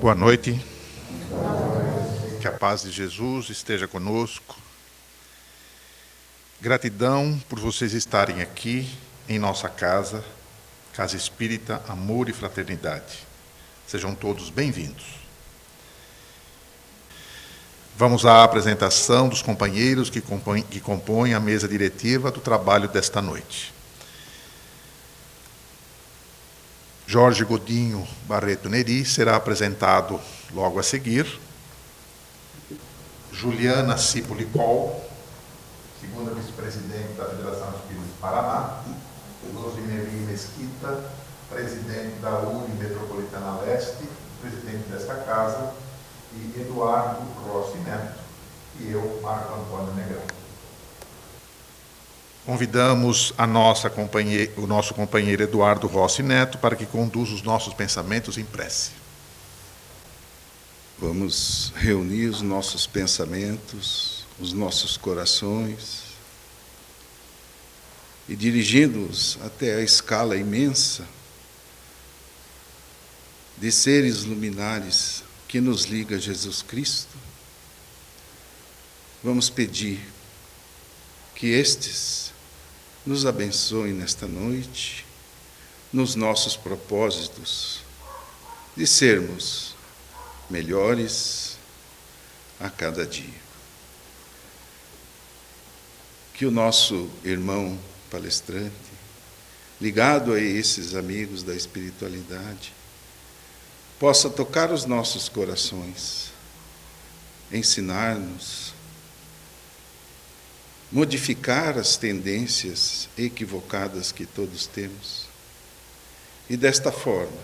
Boa noite. Que a paz de Jesus esteja conosco. Gratidão por vocês estarem aqui em nossa casa, Casa Espírita Amor e Fraternidade. Sejam todos bem-vindos. Vamos à apresentação dos companheiros que compõem a mesa diretiva do trabalho desta noite. Jorge Godinho Barreto Neri será apresentado logo a seguir. Juliana Cipolicol, segunda vice-presidente da Federação Espírita do Paraná. Rosemary Mesquita, presidente da UNE Metropolitana Leste, presidente desta casa. E Eduardo Rossi Neto. E eu, Marco Antônio Negrão. Convidamos o nosso companheiro Eduardo Rossi Neto para que conduza os nossos pensamentos em prece. Vamos reunir os nossos pensamentos, os nossos corações e dirigindo-os até a escala imensa de seres luminares que nos liga a Jesus Cristo. Vamos pedir que estes nos abençoe nesta noite, nos nossos propósitos de sermos melhores a cada dia. Que o nosso irmão palestrante, ligado a esses amigos da espiritualidade, possa tocar os nossos corações, ensinar-nos, modificar as tendências equivocadas que todos temos e, desta forma,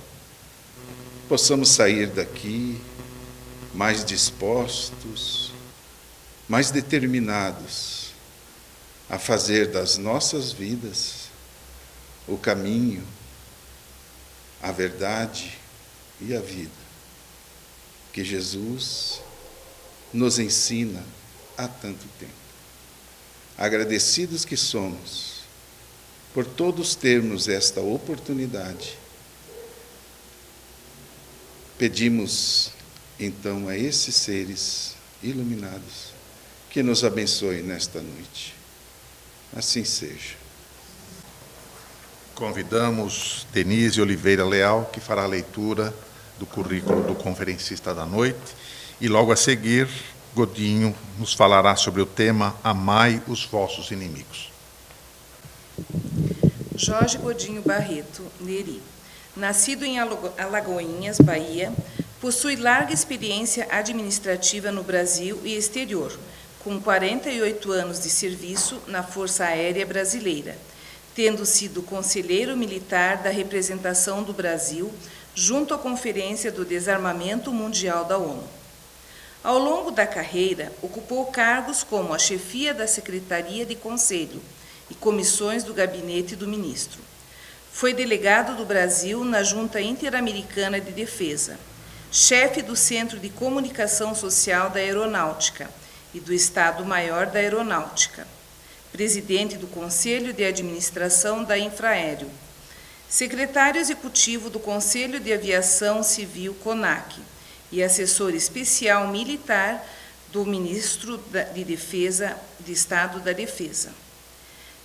possamos sair daqui mais dispostos, mais determinados a fazer das nossas vidas o caminho, a verdade e a vida que Jesus nos ensina há tanto tempo. Agradecidos que somos por todos termos esta oportunidade, pedimos então a esses seres iluminados que nos abençoem nesta noite. Assim seja. Convidamos Denise Oliveira Leal, que fará a leitura do currículo do conferencista da noite, e logo a seguir Godinho nos falará sobre o tema Amai os vossos inimigos. Jorge Godinho Barreto Neri, nascido em Alagoinhas, Bahia, possui larga experiência administrativa no Brasil e exterior, com 48 anos de serviço na Força Aérea Brasileira, tendo sido conselheiro militar da representação do Brasil junto à Conferência do Desarmamento Mundial da ONU. Ao longo da carreira, ocupou cargos como a chefia da Secretaria de Conselho e comissões do Gabinete do Ministro. Foi delegado do Brasil na Junta Interamericana de Defesa, chefe do Centro de Comunicação Social da Aeronáutica e do Estado-Maior da Aeronáutica, presidente do Conselho de Administração da Infraero, secretário executivo do Conselho de Aviação Civil CONAC, e assessor especial militar do Ministro de Defesa, de Estado da Defesa.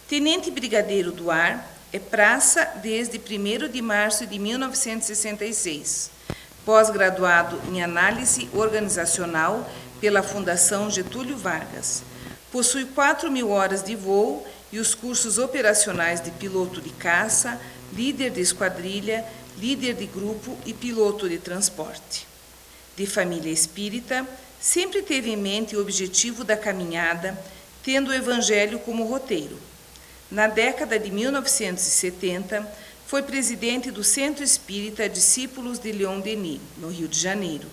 Tenente Brigadeiro do Ar, é praça desde 1º de março de 1966, pós-graduado em Análise Organizacional pela Fundação Getúlio Vargas. Possui 4.000 horas de voo e os cursos operacionais de piloto de caça, líder de esquadrilha, líder de grupo e piloto de transporte. De família espírita, sempre teve em mente o objetivo da caminhada, tendo o Evangelho como roteiro. Na década de 1970, foi presidente do Centro Espírita Discípulos de Leon Denis, no Rio de Janeiro.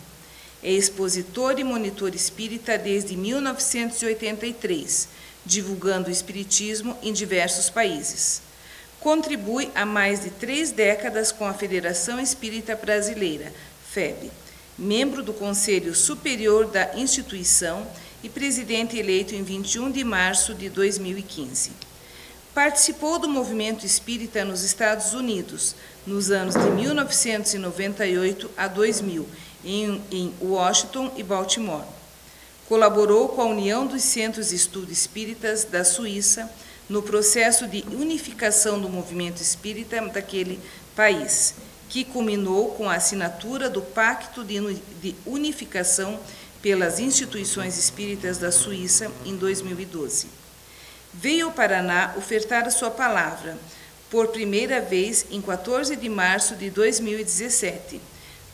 É expositor e monitor espírita desde 1983, divulgando o espiritismo em diversos países. Contribui há mais de 3 décadas com a Federação Espírita Brasileira, FEB, membro do Conselho Superior da instituição e presidente eleito em 21 de março de 2015. Participou do movimento espírita nos Estados Unidos, nos anos de 1998 a 2000, em Washington e Baltimore. Colaborou com a União dos Centros de Estudo Espíritas da Suíça no processo de unificação do movimento espírita daquele país, que culminou com a assinatura do Pacto de Unificação pelas Instituições Espíritas da Suíça em 2012. Veio ao Paraná ofertar a sua palavra, por primeira vez em 14 de março de 2017,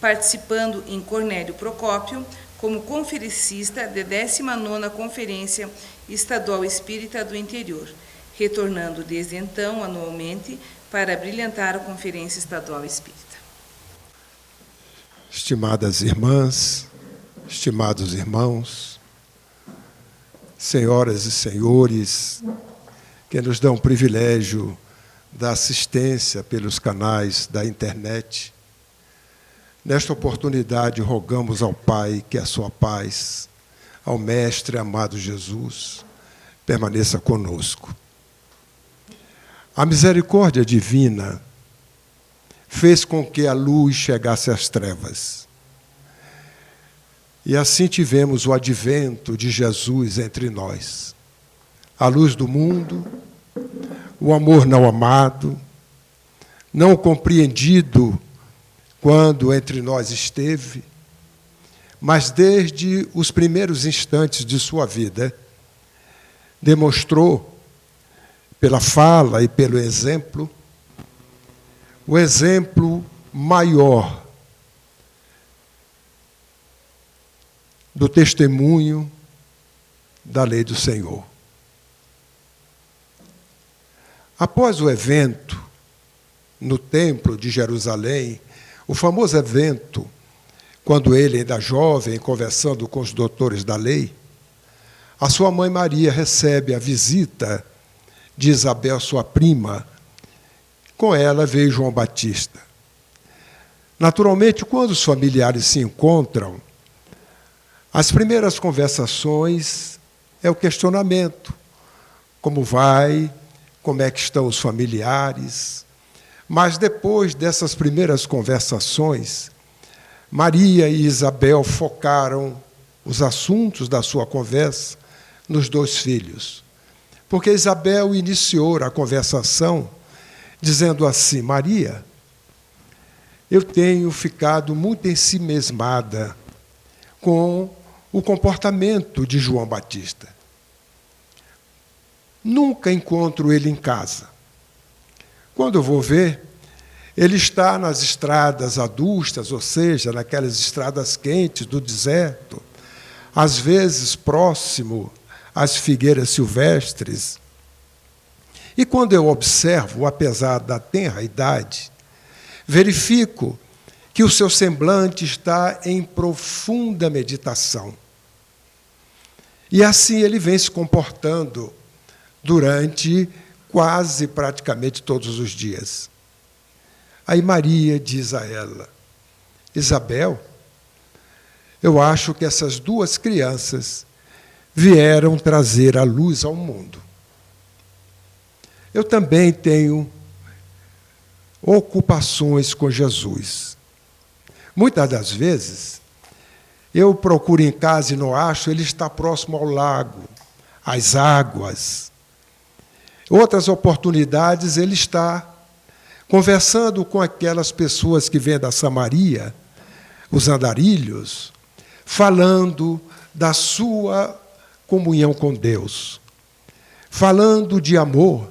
participando em Cornélio Procópio como conferencista da 19ª Conferência Estadual Espírita do Interior, retornando desde então anualmente para brilhantar a Conferência Estadual Espírita. Estimadas irmãs, estimados irmãos, senhoras e senhores, que nos dão o privilégio da assistência pelos canais da internet, nesta oportunidade rogamos ao Pai que a sua paz, ao Mestre amado Jesus, permaneça conosco. A misericórdia divina fez com que a luz chegasse às trevas. E assim tivemos o advento de Jesus entre nós. A luz do mundo, o amor não amado, não compreendido quando entre nós esteve, mas desde os primeiros instantes de sua vida, demonstrou, pela fala e pelo exemplo, o exemplo maior do testemunho da lei do Senhor. Após o evento no Templo de Jerusalém, o famoso evento, quando ele, ainda jovem, conversando com os doutores da lei, a sua mãe Maria recebe a visita de Isabel, sua prima. Com ela veio João Batista. Naturalmente, quando os familiares se encontram, as primeiras conversações é o questionamento. Como vai? Como é que estão os familiares? Mas depois dessas primeiras conversações, Maria e Isabel focaram os assuntos da sua conversa nos dois filhos. Porque Isabel iniciou a conversação dizendo assim: Maria, eu tenho ficado muito ensimesmada com o comportamento de João Batista. Nunca encontro ele em casa. Quando eu vou ver, ele está nas estradas adustas, ou seja, naquelas estradas quentes do deserto, às vezes próximo às figueiras silvestres. E quando eu observo, apesar da tenra idade, verifico que o seu semblante está em profunda meditação. E assim ele vem se comportando durante quase praticamente todos os dias. Aí Maria diz a ela: Isabel, eu acho que essas duas crianças vieram trazer a luz ao mundo. Eu também tenho ocupações com Jesus. Muitas das vezes, eu procuro em casa e não acho, ele está próximo ao lago, às águas. Outras oportunidades, ele está conversando com aquelas pessoas que vêm da Samaria, os andarilhos, falando da sua comunhão com Deus, falando de amor,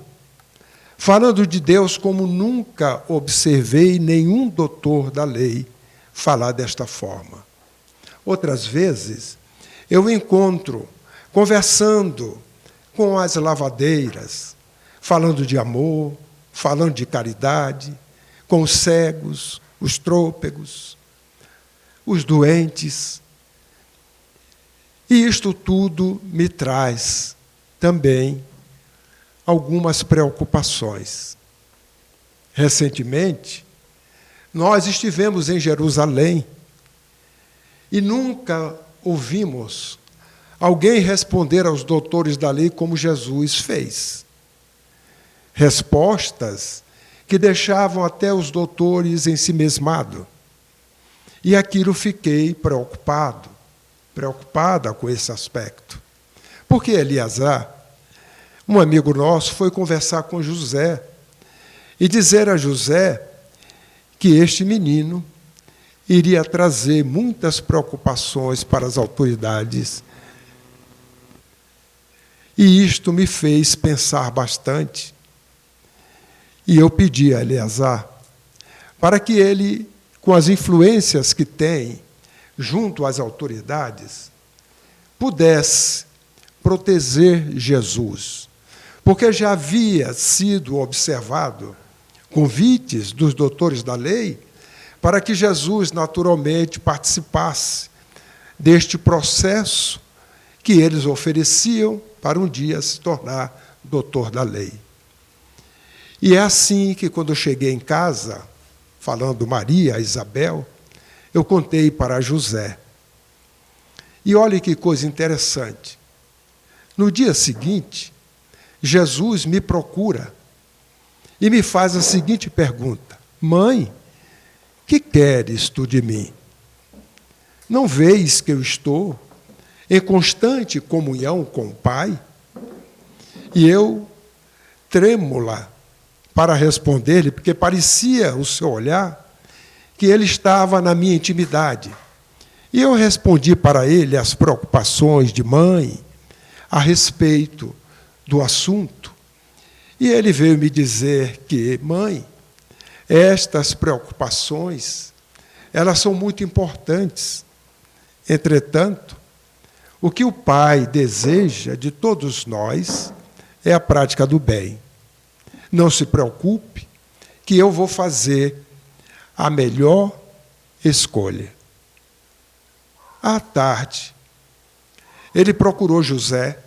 falando de Deus como nunca observei nenhum doutor da lei falar desta forma. Outras vezes, eu encontro conversando com as lavadeiras, falando de amor, falando de caridade, com os cegos, os trôpegos, os doentes. E isto tudo me traz também algumas preocupações. Recentemente, nós estivemos em Jerusalém e nunca ouvimos alguém responder aos doutores da lei como Jesus fez. Respostas que deixavam até os doutores ensimesmados. E aquilo fiquei preocupada com esse aspecto. Porque Eleazar, um amigo nosso, foi conversar com José e dizer a José que este menino iria trazer muitas preocupações para as autoridades. E isto me fez pensar bastante. E eu pedi a Eleazar para que ele, com as influências que tem junto às autoridades, pudesse proteger Jesus. Porque já havia sido observado convites dos doutores da lei para que Jesus, naturalmente, participasse deste processo que eles ofereciam para um dia se tornar doutor da lei. E é assim que, quando eu cheguei em casa, falando Maria, Isabel, eu contei para José. E olhe que coisa interessante. No dia seguinte, Jesus me procura e me faz a seguinte pergunta: Mãe, que queres tu de mim? Não vês que eu estou em constante comunhão com o Pai? E eu, trêmula, para responder-lhe, porque parecia o seu olhar que ele estava na minha intimidade. E eu respondi para ele as preocupações de mãe a respeito do assunto. E ele veio me dizer que, mãe, estas preocupações, elas são muito importantes. Entretanto, o que o Pai deseja de todos nós é a prática do bem. Não se preocupe, que eu vou fazer a melhor escolha. À tarde, ele procurou José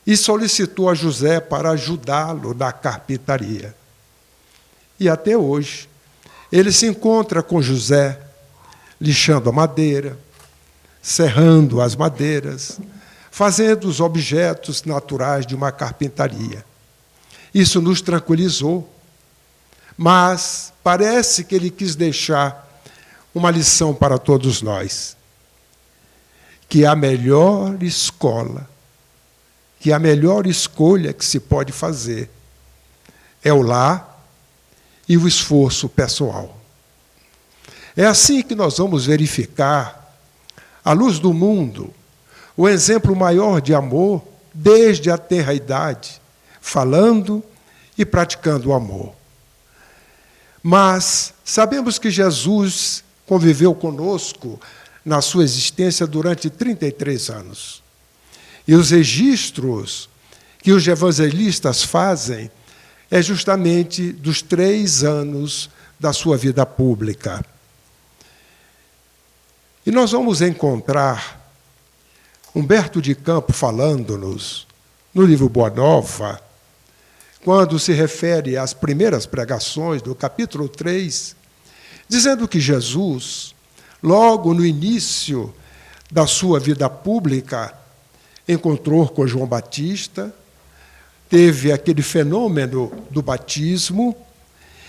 e solicitou a José para ajudá-lo na carpintaria. E até hoje, ele se encontra com José, lixando a madeira, serrando as madeiras, fazendo os objetos naturais de uma carpintaria. Isso nos tranquilizou, mas parece que ele quis deixar uma lição para todos nós, que a melhor escola, que a melhor escolha que se pode fazer é o lar e o esforço pessoal. É assim que nós vamos verificar, à luz do mundo, o exemplo maior de amor desde a tenra idade, falando e praticando o amor. Mas sabemos que Jesus conviveu conosco na sua existência durante 33 anos. E os registros que os evangelistas fazem é justamente dos 3 anos da sua vida pública. E nós vamos encontrar Humberto de Campos falando-nos, no livro Boa Nova, quando se refere às primeiras pregações do capítulo 3, dizendo que Jesus, logo no início da sua vida pública, encontrou com João Batista, teve aquele fenômeno do batismo,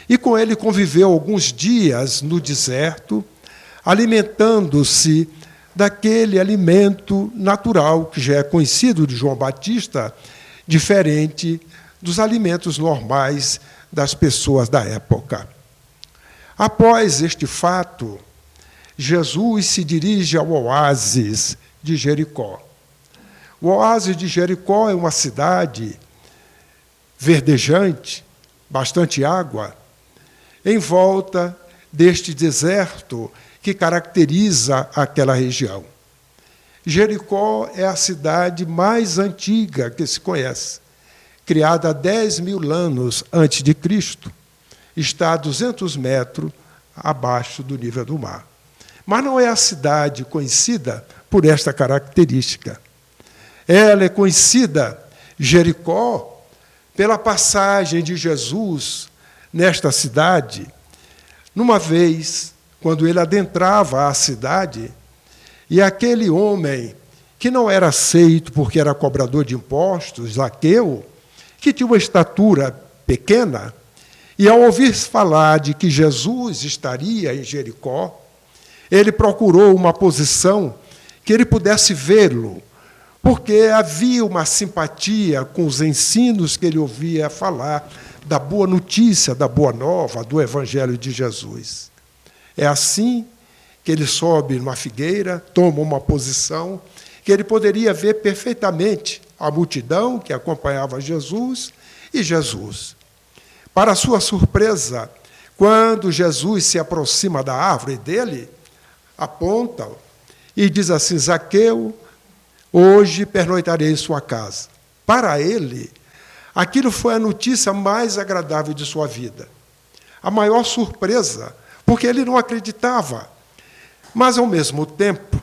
e com ele conviveu alguns dias no deserto, alimentando-se daquele alimento natural que já é conhecido de João Batista, diferente dos alimentos normais das pessoas da época. Após este fato, Jesus se dirige ao oásis de Jericó. O oásis de Jericó é uma cidade verdejante, bastante água, em volta deste deserto que caracteriza aquela região. Jericó é a cidade mais antiga que se conhece, criada há 10.000 anos antes de Cristo, está a 200 metros abaixo do nível do mar. Mas não é a cidade conhecida por esta característica. Ela é conhecida, Jericó, pela passagem de Jesus nesta cidade. Numa vez, quando ele adentrava a cidade, e aquele homem, que não era aceito porque era cobrador de impostos, Zaqueu, que tinha uma estatura pequena, e ao ouvir falar de que Jesus estaria em Jericó, ele procurou uma posição que ele pudesse vê-lo, porque havia uma simpatia com os ensinos que ele ouvia falar da boa notícia, da boa nova, do Evangelho de Jesus. É assim que ele sobe numa figueira, toma uma posição que ele poderia ver perfeitamente a multidão que acompanhava Jesus e Jesus. Para sua surpresa, quando Jesus se aproxima da árvore dele, aponta e diz assim: Zaqueu, hoje pernoitarei em sua casa. Para ele, aquilo foi a notícia mais agradável de sua vida. A maior surpresa, porque ele não acreditava. Mas, ao mesmo tempo,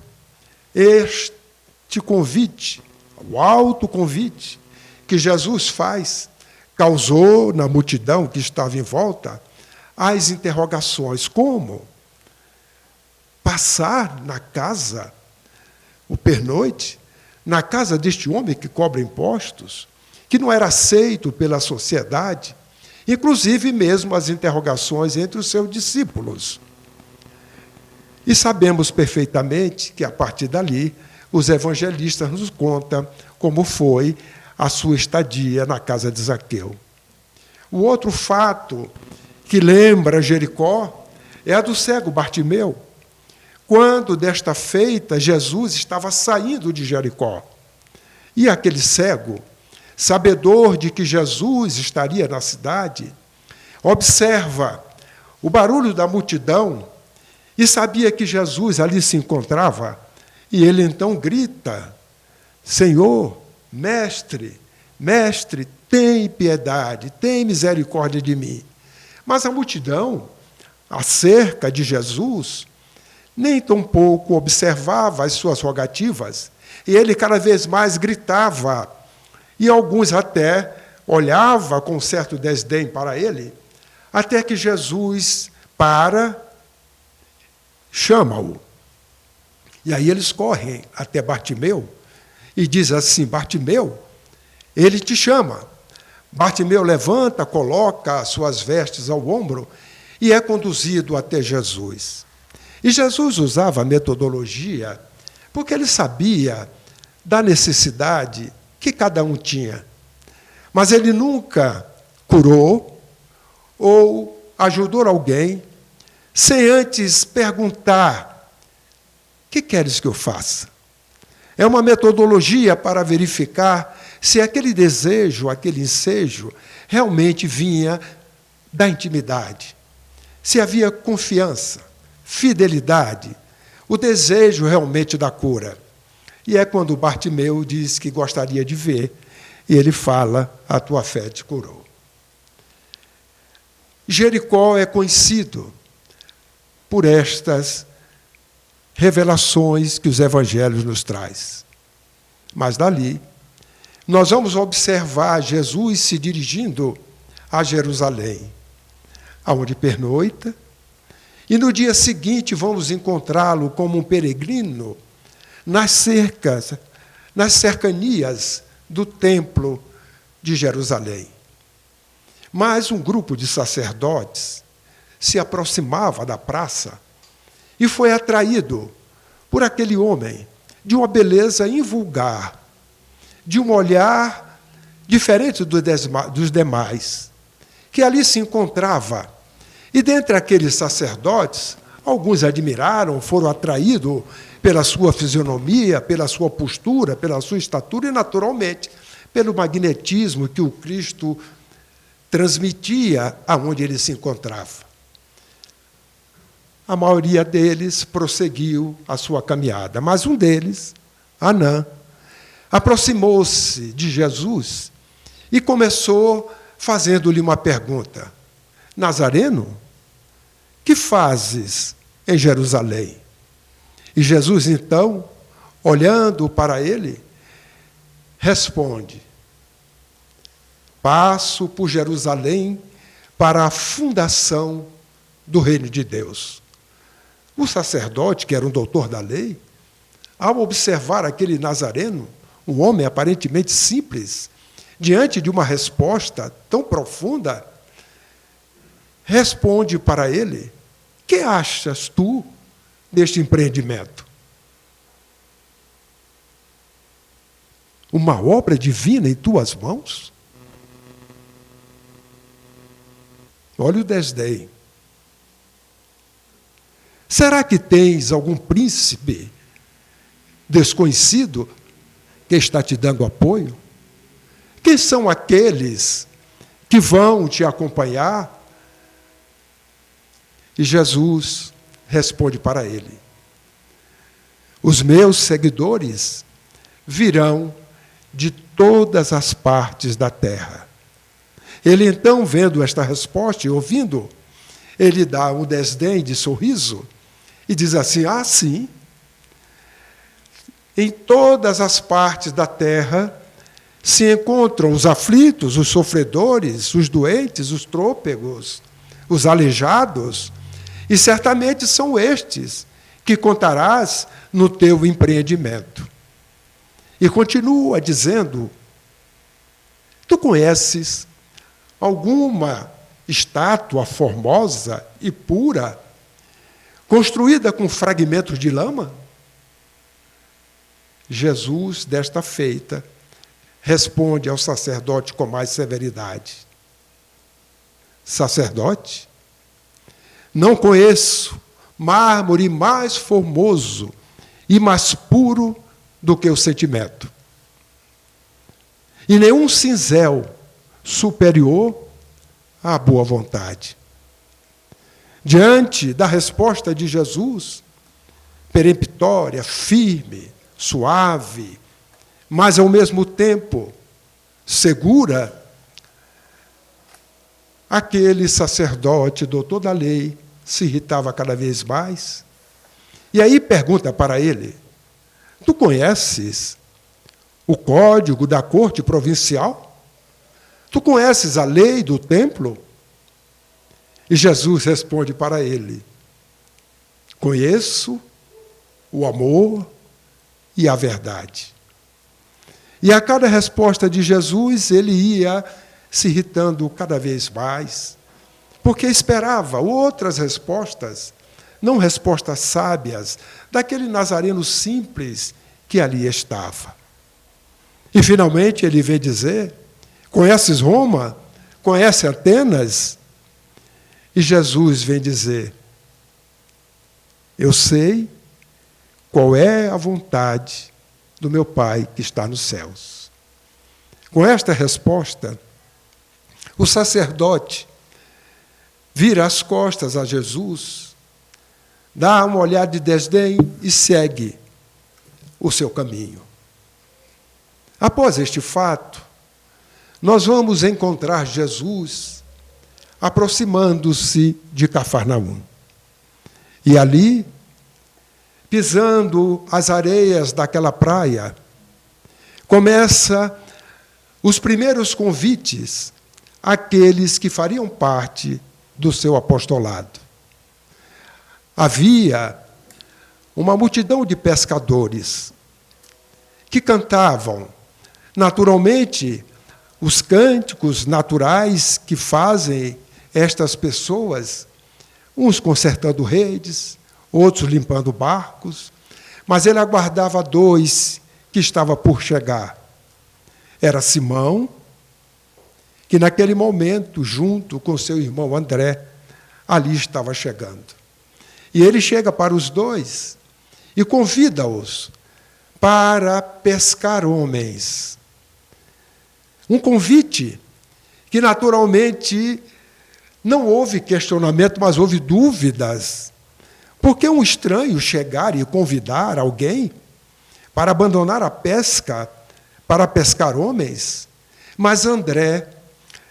este convite, o alto convite que Jesus faz, causou na multidão que estava em volta as interrogações. Como? Passar na casa, o pernoite, na casa deste homem que cobra impostos, que não era aceito pela sociedade, inclusive mesmo as interrogações entre os seus discípulos. E sabemos perfeitamente que, a partir dali, os evangelistas nos contam como foi a sua estadia na casa de Zaqueu. O outro fato que lembra Jericó é a do cego Bartimeu. Quando, desta feita, Jesus estava saindo de Jericó. E aquele cego, sabedor de que Jesus estaria na cidade, observa o barulho da multidão e sabia que Jesus ali se encontrava. E ele então grita: Senhor, mestre, mestre, tem piedade, tem misericórdia de mim. Mas a multidão, acerca de Jesus, nem tampouco observava as suas rogativas, e ele cada vez mais gritava, e alguns até olhavam com certo desdém para ele, até que Jesus chama-o. E aí eles correm até Bartimeu e dizem assim: Bartimeu, ele te chama. Bartimeu levanta, coloca as suas vestes ao ombro e é conduzido até Jesus. E Jesus usava a metodologia porque ele sabia da necessidade que cada um tinha. Mas ele nunca curou ou ajudou alguém sem antes perguntar: que queres que eu faça? É uma metodologia para verificar se aquele desejo, aquele ensejo, realmente vinha da intimidade. Se havia confiança, fidelidade, o desejo realmente da cura. E é quando Bartimeu diz que gostaria de ver, e ele fala: a tua fé te curou. Jericó é conhecido por estas revelações que os evangelhos nos trazem. Mas dali, nós vamos observar Jesus se dirigindo a Jerusalém, aonde pernoita, e no dia seguinte vamos encontrá-lo como um peregrino nas cercanias do templo de Jerusalém. Mas um grupo de sacerdotes se aproximava da praça e foi atraído por aquele homem de uma beleza invulgar, de um olhar diferente dos demais, que ali se encontrava. E dentre aqueles sacerdotes, alguns admiraram, foram atraídos pela sua fisionomia, pela sua postura, pela sua estatura e, naturalmente, pelo magnetismo que o Cristo transmitia aonde ele se encontrava. A maioria deles prosseguiu a sua caminhada, mas um deles, Anã, aproximou-se de Jesus e começou fazendo-lhe uma pergunta: Nazareno, que fazes em Jerusalém? E Jesus, então, olhando para ele, responde: passo por Jerusalém para a fundação do reino de Deus. O sacerdote, que era um doutor da lei, ao observar aquele nazareno, um homem aparentemente simples, diante de uma resposta tão profunda, responde para ele: que achas tu deste empreendimento? Uma obra divina em tuas mãos? Olha o desdém. Será que tens algum príncipe desconhecido que está te dando apoio? Quem são aqueles que vão te acompanhar? E Jesus responde para ele: os meus seguidores virão de todas as partes da terra. Ele então, vendo esta resposta e ouvindo, ele dá um desdém de sorriso e diz assim: ah, sim, em todas as partes da terra se encontram os aflitos, os sofredores, os doentes, os trôpegos, os aleijados, e certamente são estes que contarás no teu empreendimento. E continua dizendo: tu conheces alguma estátua formosa e pura, construída com fragmentos de lama? Jesus, desta feita, responde ao sacerdote com mais severidade: sacerdote, não conheço mármore mais formoso e mais puro do que o sentimento, e nenhum cinzel superior à boa vontade. Diante da resposta de Jesus, peremptória, firme, suave, mas ao mesmo tempo segura, aquele sacerdote, doutor da lei, se irritava cada vez mais. E aí pergunta para ele: tu conheces o código da corte provincial? Tu conheces a lei do templo? E Jesus responde para ele: conheço o amor e a verdade. E a cada resposta de Jesus, ele ia se irritando cada vez mais, porque esperava outras respostas, não respostas sábias, daquele nazareno simples que ali estava. E, finalmente, ele vem dizer: conheces Roma? Conhece Atenas? E Jesus vem dizer: eu sei qual é a vontade do meu Pai que está nos céus. Com esta resposta, o sacerdote vira as costas a Jesus, dá uma olhada de desdém e segue o seu caminho. Após este fato, nós vamos encontrar Jesus aproximando-se de Cafarnaum. E ali, pisando as areias daquela praia, começa os primeiros convites àqueles que fariam parte do seu apostolado. Havia uma multidão de pescadores que cantavam, naturalmente, os cânticos naturais que fazem estas pessoas, uns consertando redes, outros limpando barcos, mas ele aguardava dois que estavam por chegar. Era Simão, que naquele momento, junto com seu irmão André, ali estava chegando. E ele chega para os dois e convida-os para pescar homens. Um convite que, naturalmente, não houve questionamento, mas houve dúvidas. Porque um estranho chegar e convidar alguém para abandonar a pesca, para pescar homens? Mas André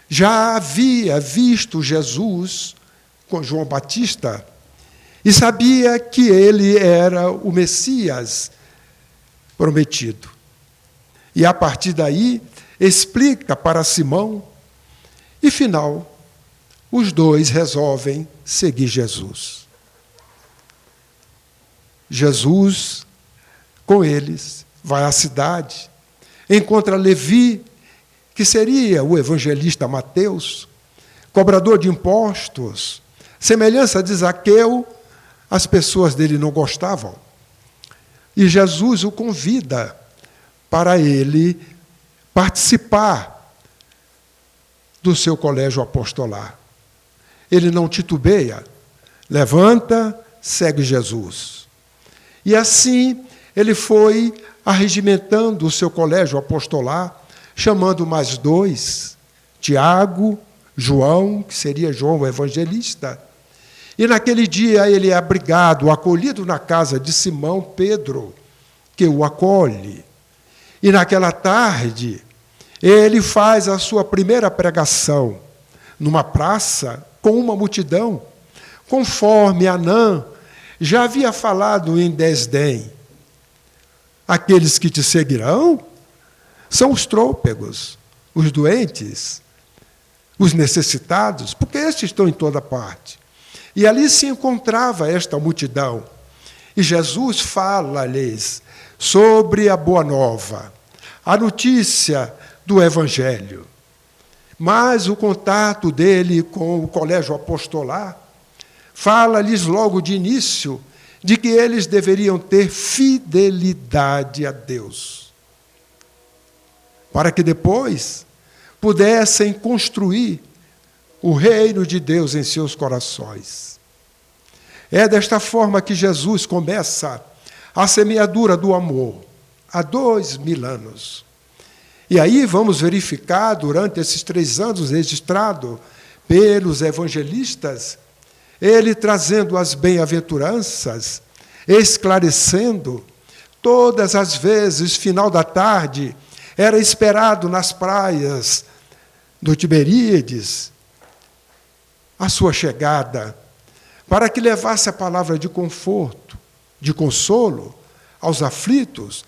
já havia visto Jesus com João Batista e sabia que ele era o Messias prometido. E, a partir daí, explica para Simão, e, final, os dois resolvem seguir Jesus. Jesus, com eles, vai à cidade, encontra Levi, que seria o evangelista Mateus, cobrador de impostos, semelhança de Zaqueu, as pessoas dele não gostavam. E Jesus o convida para ele participar do seu colégio apostolar. Ele não titubeia, levanta, segue Jesus. E assim ele foi arregimentando o seu colégio apostolar, chamando mais 2, Tiago, João, que seria João o evangelista. E naquele dia ele é abrigado, acolhido na casa de Simão Pedro, que o acolhe. E naquela tarde, ele faz a sua primeira pregação numa praça com uma multidão, conforme Anã já havia falado em desdém. Aqueles que te seguirão são os trôpegos, os doentes, os necessitados, porque estes estão em toda parte. E ali se encontrava esta multidão. E Jesus fala-lhes sobre a boa nova, a notícia do Evangelho. Mas o contato dele com o colégio apostolar fala-lhes logo de início de que eles deveriam ter fidelidade a Deus, para que depois pudessem construir o reino de Deus em seus corações. É desta forma que Jesus começa a semeadura do amor, há 2000 anos. E aí vamos verificar, durante esses 3 anos registrado pelos evangelistas, ele trazendo as bem-aventuranças, esclarecendo. Todas as vezes, final da tarde, era esperado nas praias do Tiberíades a sua chegada, para que levasse a palavra de conforto, de consolo aos aflitos,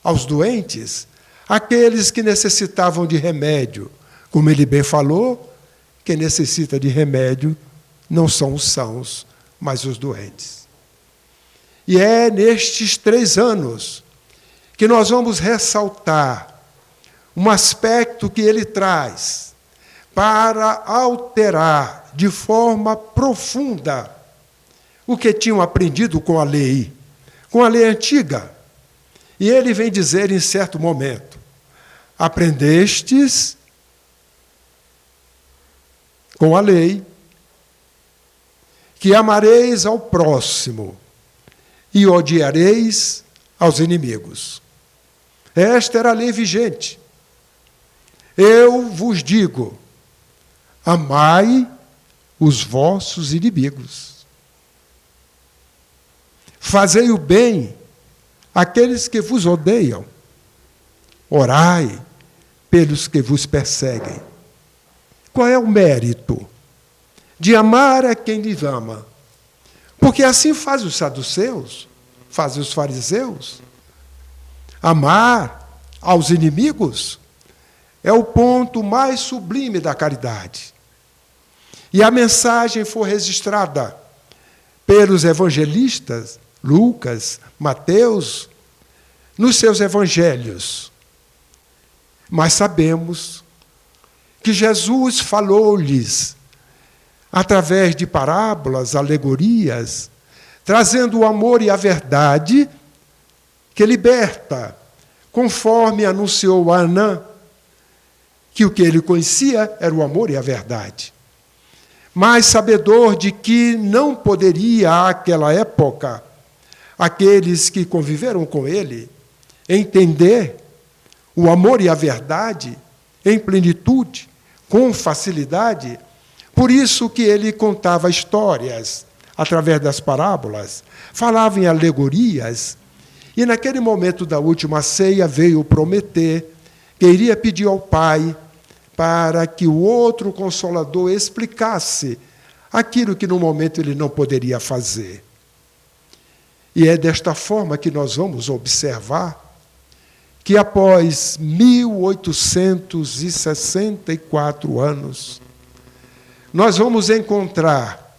aos doentes, aqueles que necessitavam de remédio. Como ele bem falou, quem necessita de remédio não são os sãos, mas os doentes. E é nestes 3 anos que nós vamos ressaltar um aspecto que ele traz para alterar de forma profunda o que tinham aprendido com a lei antiga. E ele vem dizer em certo momento: aprendestes com a lei que amareis ao próximo e odiareis aos inimigos. Esta era a lei vigente. Eu vos digo: amai os vossos inimigos. Fazei o bem àqueles que vos odeiam. Orai pelos que vos perseguem. Qual é o mérito de amar a quem lhes ama? Porque assim fazem os saduceus, fazem os fariseus. Amar aos inimigos é o ponto mais sublime da caridade. E a mensagem foi registrada pelos evangelistas, Lucas, Mateus, nos seus evangelhos. Mas sabemos que Jesus falou-lhes através de parábolas, alegorias, trazendo o amor e a verdade que liberta, conforme anunciou Anã, que o que ele conhecia era o amor e a verdade. Mas sabedor de que não poderia, àquela época, aqueles que conviveram com ele, entender o amor e a verdade em plenitude, com facilidade. Por isso que ele contava histórias através das parábolas, falava em alegorias, e naquele momento da última ceia veio prometer que iria pedir ao Pai para que o outro Consolador explicasse aquilo que no momento ele não poderia fazer. E é desta forma que nós vamos observar que após 1864 anos, nós vamos encontrar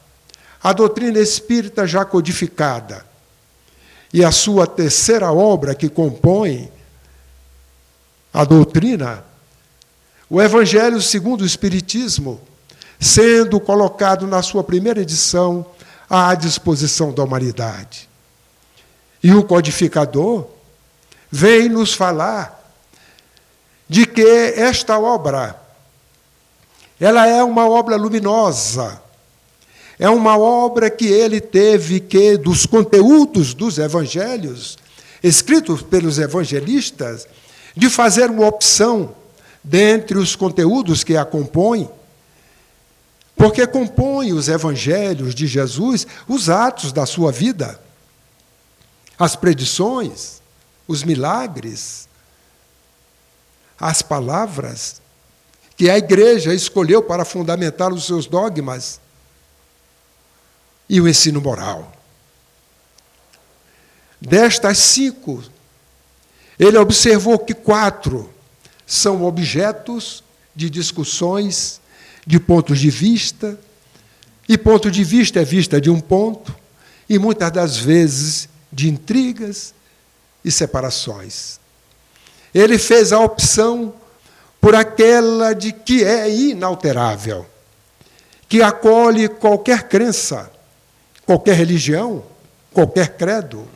a doutrina espírita já codificada e a sua terceira obra que compõe a doutrina, o Evangelho segundo o Espiritismo, sendo colocado na sua primeira edição à disposição da humanidade. E o codificador vem nos falar de que esta obra, ela é uma obra luminosa, é uma obra que ele teve que, dos conteúdos dos evangelhos, escritos pelos evangelistas, de fazer uma opção dentre os conteúdos que a compõem, porque compõem os evangelhos de Jesus os atos da sua vida, as predições, os milagres, as palavras que a igreja escolheu para fundamentar os seus dogmas e o ensino moral. Destas 5, ele observou que 4 são objetos de discussões, de pontos de vista, e ponto de vista é vista de um ponto, e muitas das vezes de intrigas e separações. Ele fez a opção por aquela de que é inalterável, que acolhe qualquer crença, qualquer religião, qualquer credo,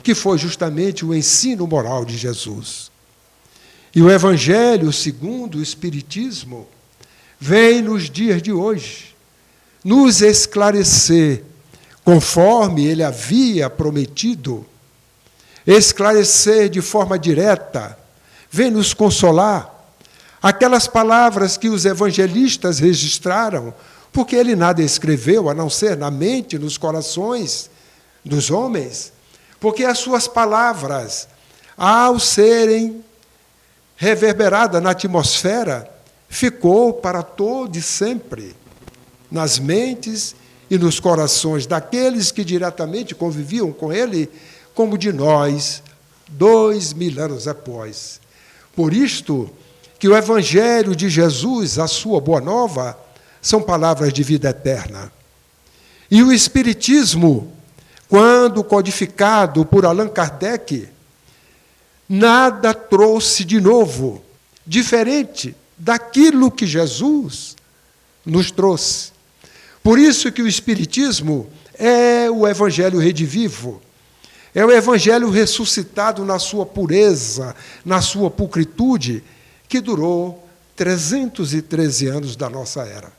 que foi justamente o ensino moral de Jesus. E o Evangelho, segundo o Espiritismo, vem nos dias de hoje nos esclarecer, conforme ele havia prometido, esclarecer de forma direta, vem nos consolar. Aquelas palavras que os evangelistas registraram, porque ele nada escreveu, a não ser na mente, nos corações dos homens, porque as suas palavras, ao serem reverberadas na atmosfera, ficou para todo e sempre nas mentes e nos corações daqueles que diretamente conviviam com ele, como de nós, 2000 anos após. Por isto que o Evangelho de Jesus, a sua boa nova, são palavras de vida eterna. E o Espiritismo, quando codificado por Allan Kardec, nada trouxe de novo, diferente daquilo que Jesus nos trouxe. Por isso que o Espiritismo é o Evangelho redivivo, é o Evangelho ressuscitado na sua pureza, na sua pulcritude, que durou 313 anos da nossa era.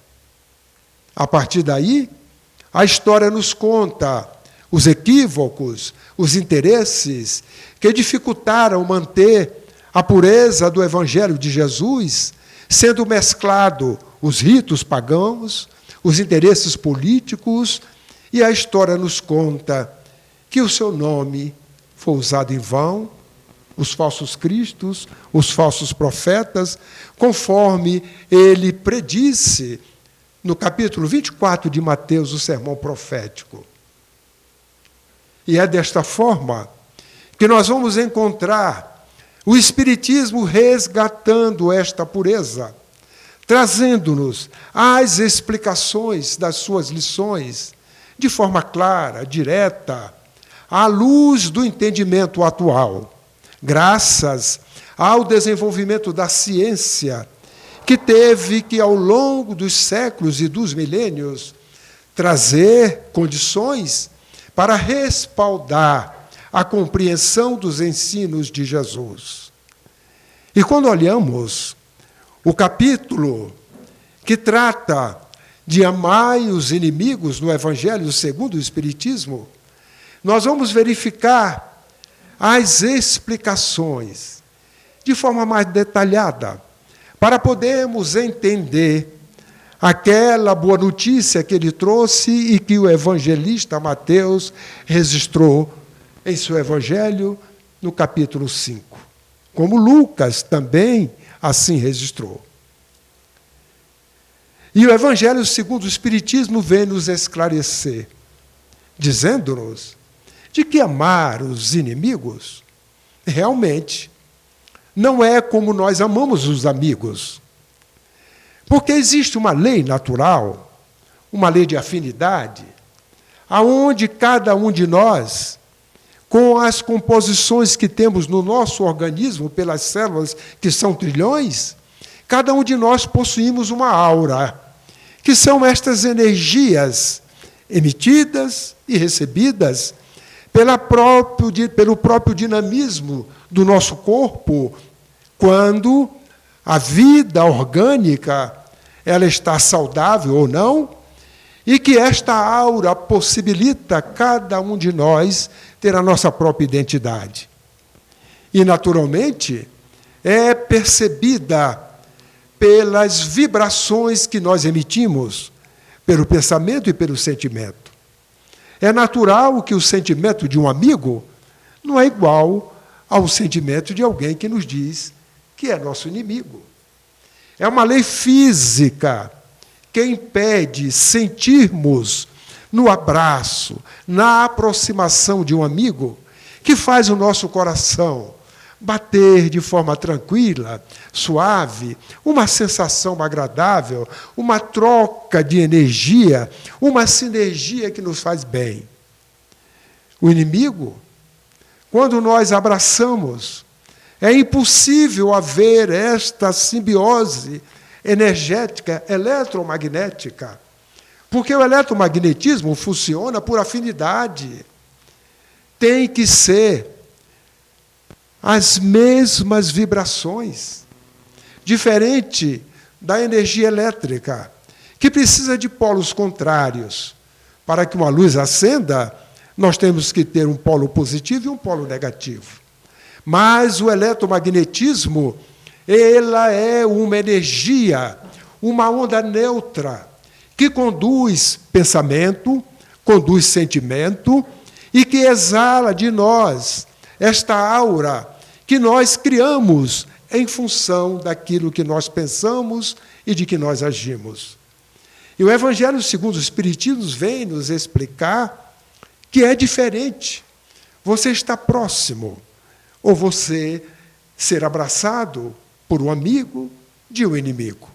A partir daí, a história nos conta os equívocos, os interesses que dificultaram manter a pureza do Evangelho de Jesus, sendo mesclado os ritos pagãos, os interesses políticos, e a história nos conta que o seu nome foi usado em vão, os falsos cristos, os falsos profetas, conforme ele predisse no capítulo 24 de Mateus, o sermão profético. E é desta forma que nós vamos encontrar o Espiritismo resgatando esta pureza, trazendo-nos as explicações das suas lições de forma clara, direta, à luz do entendimento atual, graças ao desenvolvimento da ciência, que teve que, ao longo dos séculos e dos milênios, trazer condições para respaldar a compreensão dos ensinos de Jesus. E quando olhamos o capítulo que trata de amar os inimigos no Evangelho segundo o Espiritismo, nós vamos verificar as explicações de forma mais detalhada, para podermos entender aquela boa notícia que ele trouxe e que o evangelista Mateus registrou em seu Evangelho no capítulo 5, como Lucas também assim registrou. E o Evangelho segundo o Espiritismo vem nos esclarecer, dizendo-nos de que amar os inimigos realmente não é como nós amamos os amigos. Porque existe uma lei natural, uma lei de afinidade, aonde cada um de nós, com as composições que temos no nosso organismo, pelas células que são trilhões, cada um de nós possuímos uma aura, que são estas energias emitidas e recebidas pelo próprio dinamismo do nosso corpo, quando a vida orgânica ela está saudável ou não, e que esta aura possibilita cada um de nós ter a nossa própria identidade. E, naturalmente, é percebida pelas vibrações que nós emitimos, pelo pensamento e pelo sentimento. É natural que o sentimento de um amigo não é igual ao sentimento de alguém que nos diz que é nosso inimigo. É uma lei física que impede sentirmos no abraço, na aproximação de um amigo, que faz o nosso coração bater de forma tranquila, suave, uma sensação agradável, uma troca de energia, uma sinergia que nos faz bem. O inimigo, quando nós abraçamos, é impossível haver esta simbiose energética, eletromagnética, porque o eletromagnetismo funciona por afinidade. Tem que ser as mesmas vibrações, diferente da energia elétrica, que precisa de polos contrários. Para que uma luz acenda, nós temos que ter um polo positivo e um polo negativo. Mas o eletromagnetismo, ela é uma energia, uma onda neutra, que conduz pensamento, conduz sentimento, e que exala de nós esta aura que nós criamos em função daquilo que nós pensamos e de que nós agimos. E o Evangelho segundo o Espiritismo vem nos explicar que é diferente. Você está próximo, ou você ser abraçado por um amigo de um inimigo.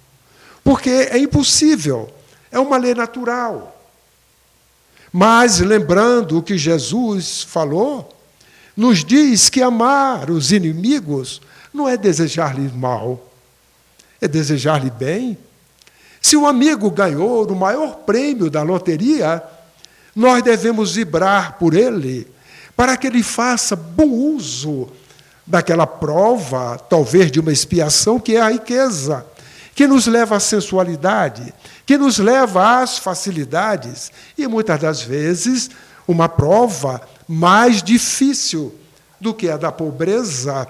Porque é impossível, é uma lei natural. Mas, lembrando o que Jesus falou, nos diz que amar os inimigos não é desejar-lhes mal, é desejar-lhe bem. Se um amigo ganhou o maior prêmio da loteria, nós devemos vibrar por ele, para que ele faça bom uso daquela prova, talvez de uma expiação, que é a riqueza, que nos leva à sensualidade, que nos leva às facilidades, e muitas das vezes uma prova mais difícil do que a da pobreza,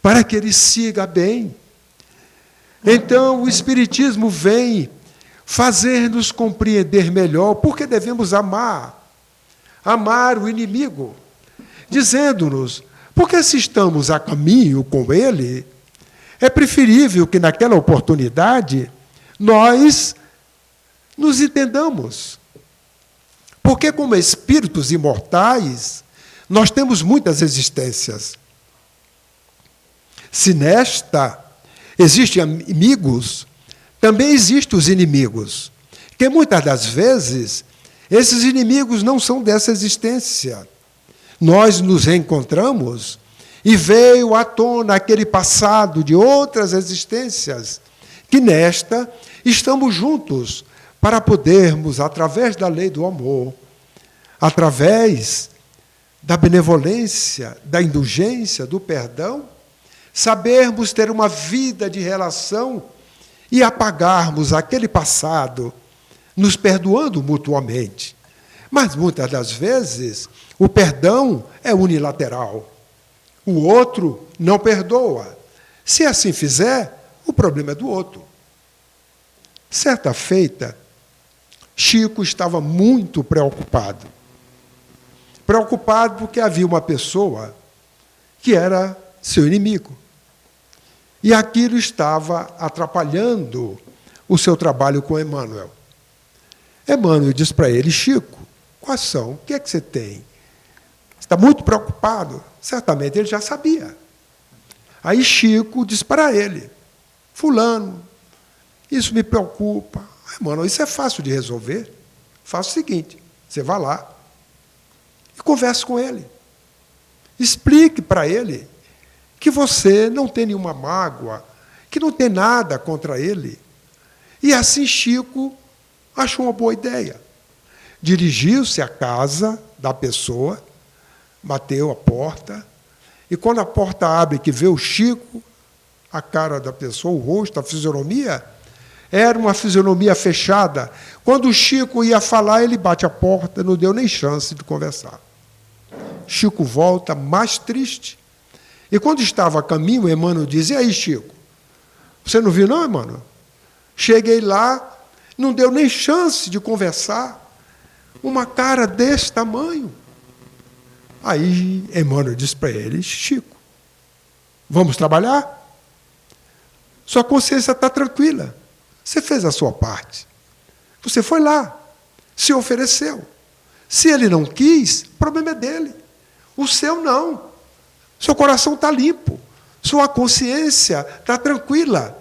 para que ele siga bem. Então, o Espiritismo vem fazer-nos compreender melhor por que devemos amar o inimigo, dizendo-nos, porque se estamos a caminho com ele, é preferível que naquela oportunidade nós nos entendamos. Porque, como espíritos imortais, nós temos muitas existências. Se nesta existem amigos, também existem os inimigos, que muitas das vezes esses inimigos não são dessa existência. Nós nos reencontramos e veio à tona aquele passado de outras existências, que nesta estamos juntos para podermos, através da lei do amor, através da benevolência, da indulgência, do perdão, sabermos ter uma vida de relação e apagarmos aquele passado, nos perdoando mutuamente. Mas, muitas das vezes, o perdão é unilateral. O outro não perdoa. Se assim fizer, o problema é do outro. Certa feita, Chico estava muito preocupado. Preocupado porque havia uma pessoa que era seu inimigo. E aquilo estava atrapalhando o seu trabalho com Emmanuel. Emmanuel disse para ele, Chico, quais são? O que é que você tem? Você está muito preocupado? Certamente ele já sabia. Aí Chico disse para ele, fulano, isso me preocupa. Emmanuel, isso é fácil de resolver. Faça o seguinte, você vai lá e converse com ele. Explique para ele que você não tem nenhuma mágoa, que não tem nada contra ele. E assim Chico achou uma boa ideia. dirigiu-se à casa da pessoa, bateu a porta, e quando a porta abre, que vê o Chico, a cara da pessoa, o rosto, a fisionomia, era uma fisionomia fechada. Quando o Chico ia falar, ele bate a porta, não deu nem chance de conversar. Chico volta mais triste. E quando estava a caminho, Emmanuel diz: e aí, Chico? Você não viu, não, Emmanuel? Cheguei lá, não deu nem chance de conversar. Uma cara desse tamanho. Aí Emmanuel diz para ele: Chico, vamos trabalhar? Sua consciência está tranquila. Você fez a sua parte. Você foi lá, se ofereceu. Se ele não quis, o problema é dele. O seu não. Seu coração está limpo. Sua consciência está tranquila.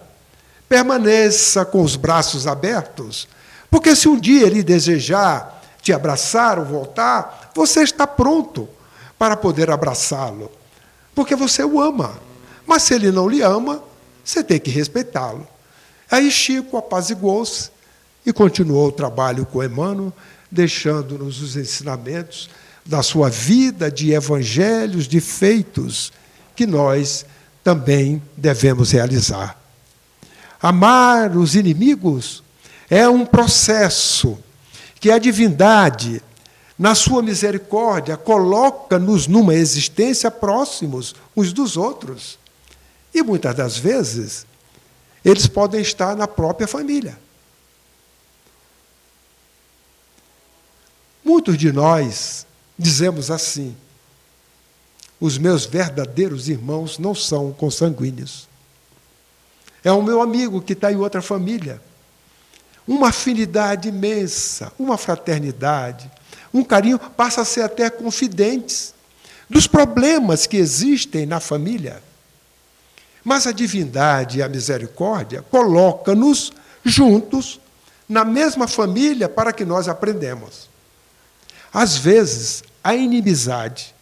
Permaneça com os braços abertos, porque se um dia ele desejar te abraçar ou voltar, você está pronto para poder abraçá-lo, porque você o ama. Mas se ele não lhe ama, você tem que respeitá-lo. Aí Chico apaziguou-se e continuou o trabalho com Emmanuel, deixando-nos os ensinamentos da sua vida de evangelhos, de feitos, que nós também devemos realizar. Amar os inimigos é um processo que a divindade, na sua misericórdia, coloca-nos numa existência próximos uns dos outros. E, muitas das vezes, eles podem estar na própria família. Muitos de nós dizemos assim: os meus verdadeiros irmãos não são consanguíneos. É o meu amigo que está em outra família. Uma afinidade imensa, uma fraternidade, um carinho, passa a ser até confidentes dos problemas que existem na família. Mas a divindade e a misericórdia colocam-nos juntos na mesma família para que nós aprendamos. Às vezes, a inimizade,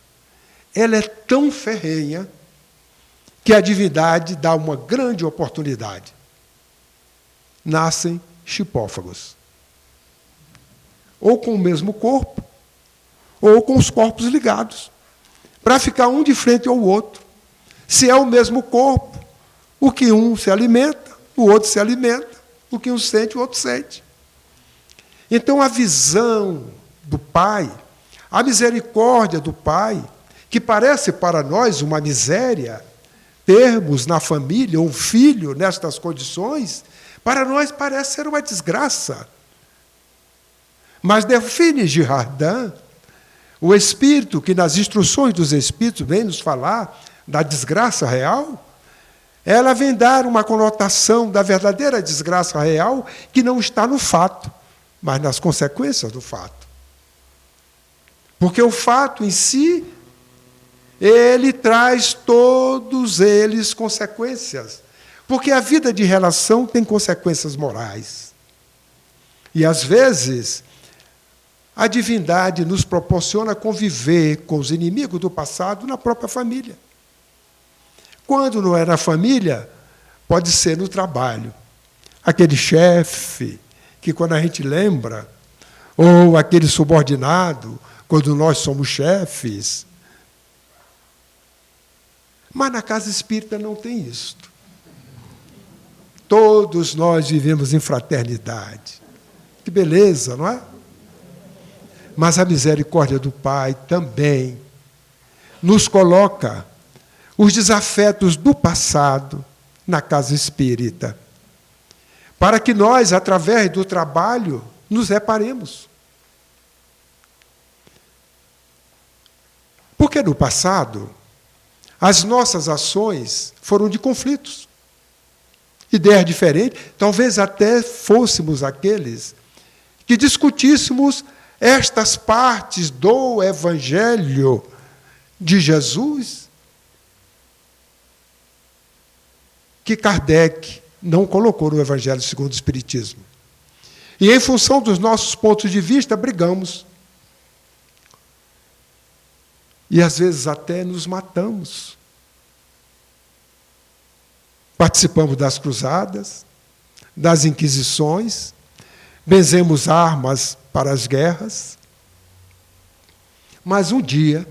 ela é tão ferrenha que a divindade dá uma grande oportunidade. Nascem chipófagos. Ou com o mesmo corpo, ou com os corpos ligados, para ficar um de frente ao outro. Se é o mesmo corpo, o que um se alimenta, o outro se alimenta, o que um sente, o outro sente. Então, a visão do Pai, a misericórdia do Pai, que parece para nós uma miséria, termos na família um filho nestas condições, para nós parece ser uma desgraça. Mas define Girardin, o Espírito, que nas instruções dos Espíritos vem nos falar da desgraça real, ela vem dar uma conotação da verdadeira desgraça real que não está no fato, mas nas consequências do fato. Porque o fato em si, ele traz todos eles consequências. Porque a vida de relação tem consequências morais. E, às vezes, a divindade nos proporciona conviver com os inimigos do passado na própria família. Quando não é na família, pode ser no trabalho. Aquele chefe que, quando a gente lembra, ou aquele subordinado, quando nós somos chefes. Mas na casa espírita não tem isso. Todos nós vivemos em fraternidade. Que beleza, não é? Mas a misericórdia do Pai também nos coloca os desafetos do passado na casa espírita, para que nós, através do trabalho, nos reparemos. Porque no passado, as nossas ações foram de conflitos, ideias diferentes, talvez até fôssemos aqueles que discutíssemos estas partes do Evangelho de Jesus que Kardec não colocou no Evangelho segundo o Espiritismo. E, em função dos nossos pontos de vista, brigamos. E, às vezes, até nos matamos. Participamos das cruzadas, das inquisições, benzemos armas para as guerras, mas um dia,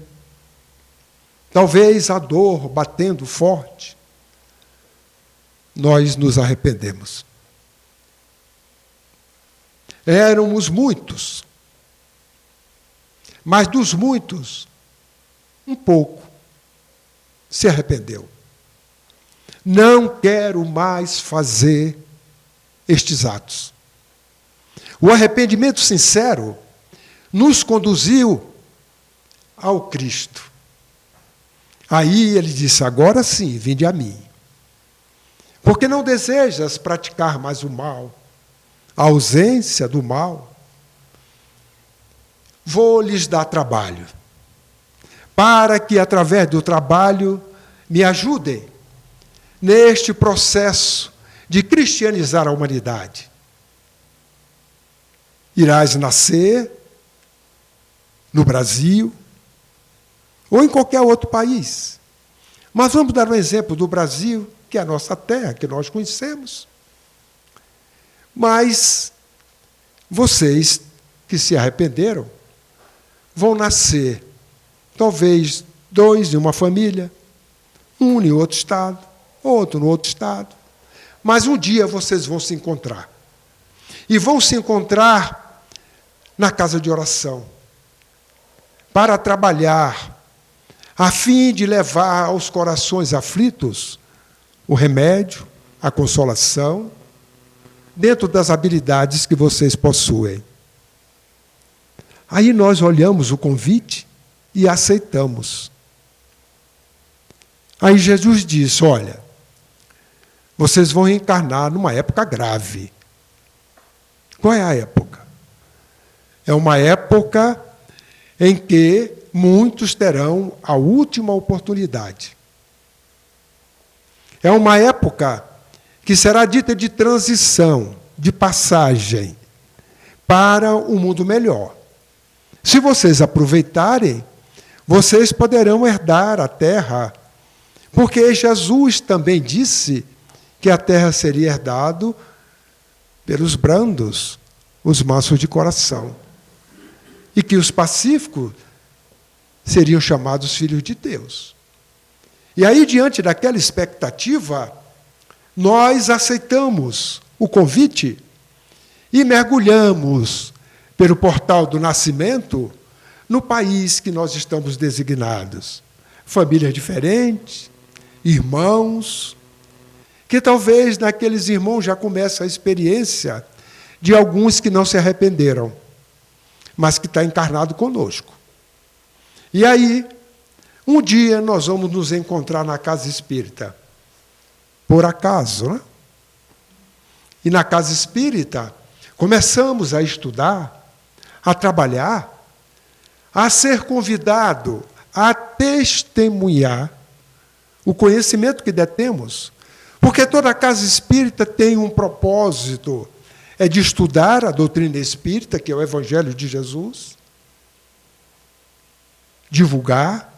talvez a dor batendo forte, nós nos arrependemos. Éramos muitos, mas dos muitos, um pouco se arrependeu. Não quero mais fazer estes atos. O arrependimento sincero nos conduziu ao Cristo. Aí ele disse: agora sim, vinde a mim. Porque não desejas praticar mais o mal, a ausência do mal. Vou lhes dar trabalho, para que, através do trabalho, me ajudem neste processo de cristianizar a humanidade. Irás nascer no Brasil ou em qualquer outro país. Mas vamos dar um exemplo do Brasil, que é a nossa terra, que nós conhecemos. Mas vocês que se arrependeram vão nascer, talvez 2 em uma família, um em outro estado, outro no outro estado. Mas um dia vocês vão se encontrar. E vão se encontrar na casa de oração, para trabalhar, a fim de levar aos corações aflitos o remédio, a consolação, dentro das habilidades que vocês possuem. Aí nós olhamos o convite e aceitamos. Aí Jesus disse: olha, vocês vão reencarnar numa época grave. Qual é a época? É uma época em que muitos terão a última oportunidade. É uma época que será dita de transição, de passagem para um mundo melhor. Se vocês aproveitarem, vocês poderão herdar a terra, porque Jesus também disse que a terra seria herdada pelos brandos, os mansos de coração, e que os pacíficos seriam chamados filhos de Deus. E aí, diante daquela expectativa, nós aceitamos o convite e mergulhamos pelo portal do nascimento no país que nós estamos designados. Famílias diferentes, irmãos, que talvez naqueles irmãos já comece a experiência de alguns que não se arrependeram, mas que está encarnado conosco. E aí, um dia nós vamos nos encontrar na casa espírita. Por acaso, né? E na casa espírita, começamos a estudar, a trabalhar, a ser convidado a testemunhar o conhecimento que detemos. Porque toda casa espírita tem um propósito, é de estudar a doutrina espírita, que é o Evangelho de Jesus, divulgar,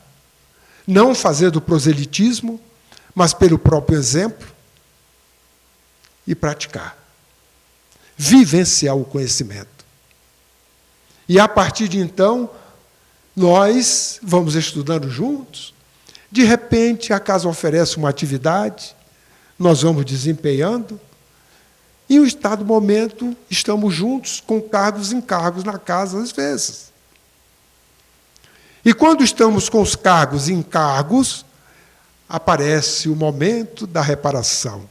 não fazer do proselitismo, mas pelo próprio exemplo, e praticar. Vivenciar o conhecimento. E, a partir de então, nós vamos estudando juntos. De repente, a casa oferece uma atividade, nós vamos desempenhando, e, em um estado momento, estamos juntos com cargos e encargos na casa, às vezes. E, quando estamos com os cargos e encargos, aparece o momento da reparação.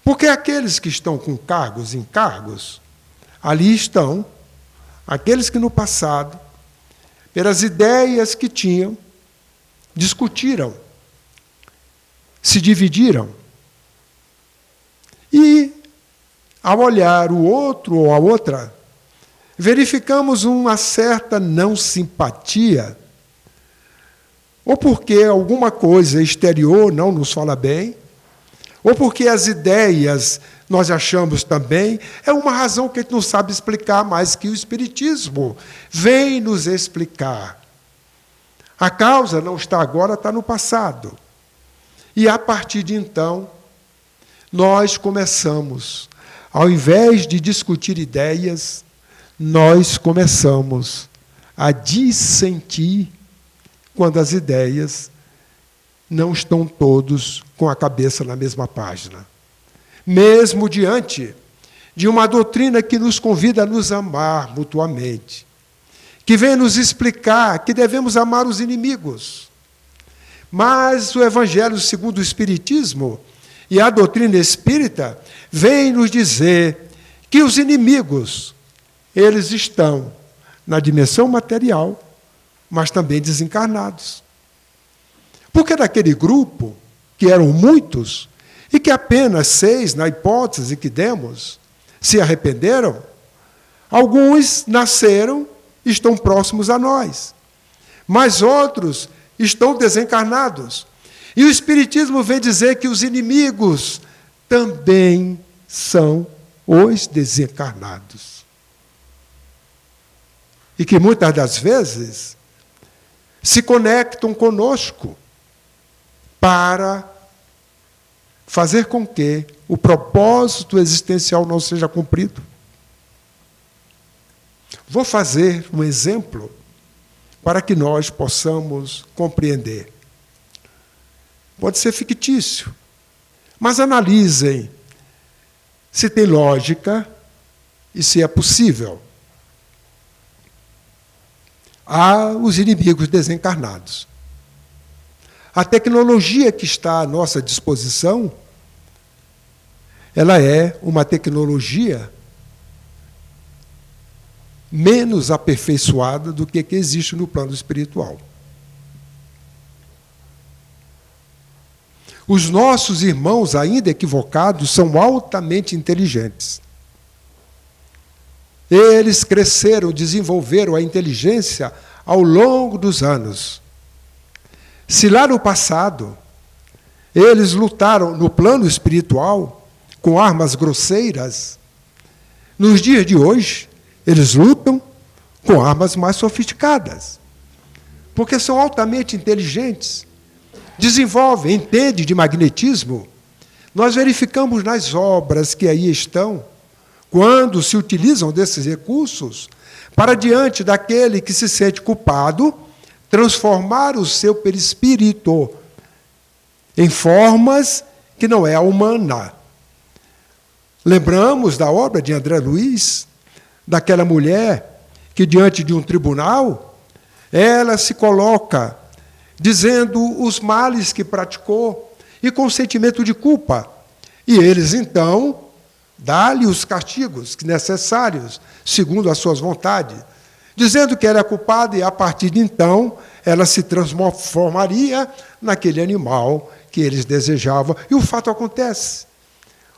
Porque aqueles que estão com cargos e encargos, ali estão aqueles que no passado, pelas ideias que tinham, discutiram, se dividiram. E, ao olhar o outro ou a outra, verificamos uma certa não simpatia, ou porque alguma coisa exterior não nos fala bem, ou porque as ideias nós achamos também, é uma razão que a gente não sabe explicar, mas que o Espiritismo vem nos explicar. A causa não está agora, está no passado. E, a partir de então, nós começamos ao invés de discutir ideias, nós começamos a dissentir quando as ideias não estão todos com a cabeça na mesma página. Mesmo diante de uma doutrina que nos convida a nos amar mutuamente, que vem nos explicar que devemos amar os inimigos. Mas o Evangelho segundo o Espiritismo e a doutrina espírita vem nos dizer que os inimigos, eles estão na dimensão material, mas também desencarnados. Porque daquele grupo, que eram muitos, e que apenas 6, na hipótese que demos, se arrependeram, alguns nasceram e estão próximos a nós, mas outros estão desencarnados. E o Espiritismo vem dizer que os inimigos também são os desencarnados. E que muitas das vezes se conectam conosco para fazer com que o propósito existencial não seja cumprido. Vou fazer um exemplo para que nós possamos compreender. Pode ser fictício, mas analisem se tem lógica e se é possível. Há os inimigos desencarnados. A tecnologia que está à nossa disposição, ela é uma tecnologia menos aperfeiçoada do que existe no plano espiritual. Os nossos irmãos, ainda equivocados, são altamente inteligentes. Eles cresceram, desenvolveram a inteligência ao longo dos anos. Se lá no passado eles lutaram no plano espiritual com armas grosseiras, nos dias de hoje eles lutam com armas mais sofisticadas, porque são altamente inteligentes, desenvolvem, entendem de magnetismo. Nós verificamos nas obras que aí estão, quando se utilizam desses recursos, para diante daquele que se sente culpado, transformar o seu perispírito em formas que não é a humana. Lembramos da obra de André Luiz, daquela mulher que, diante de um tribunal, ela se coloca dizendo os males que praticou e com sentimento de culpa. E eles, então, dá-lhe os castigos necessários, segundo as suas vontades, dizendo que ela é culpada e, a partir de então, ela se transformaria naquele animal que eles desejavam. E o fato acontece.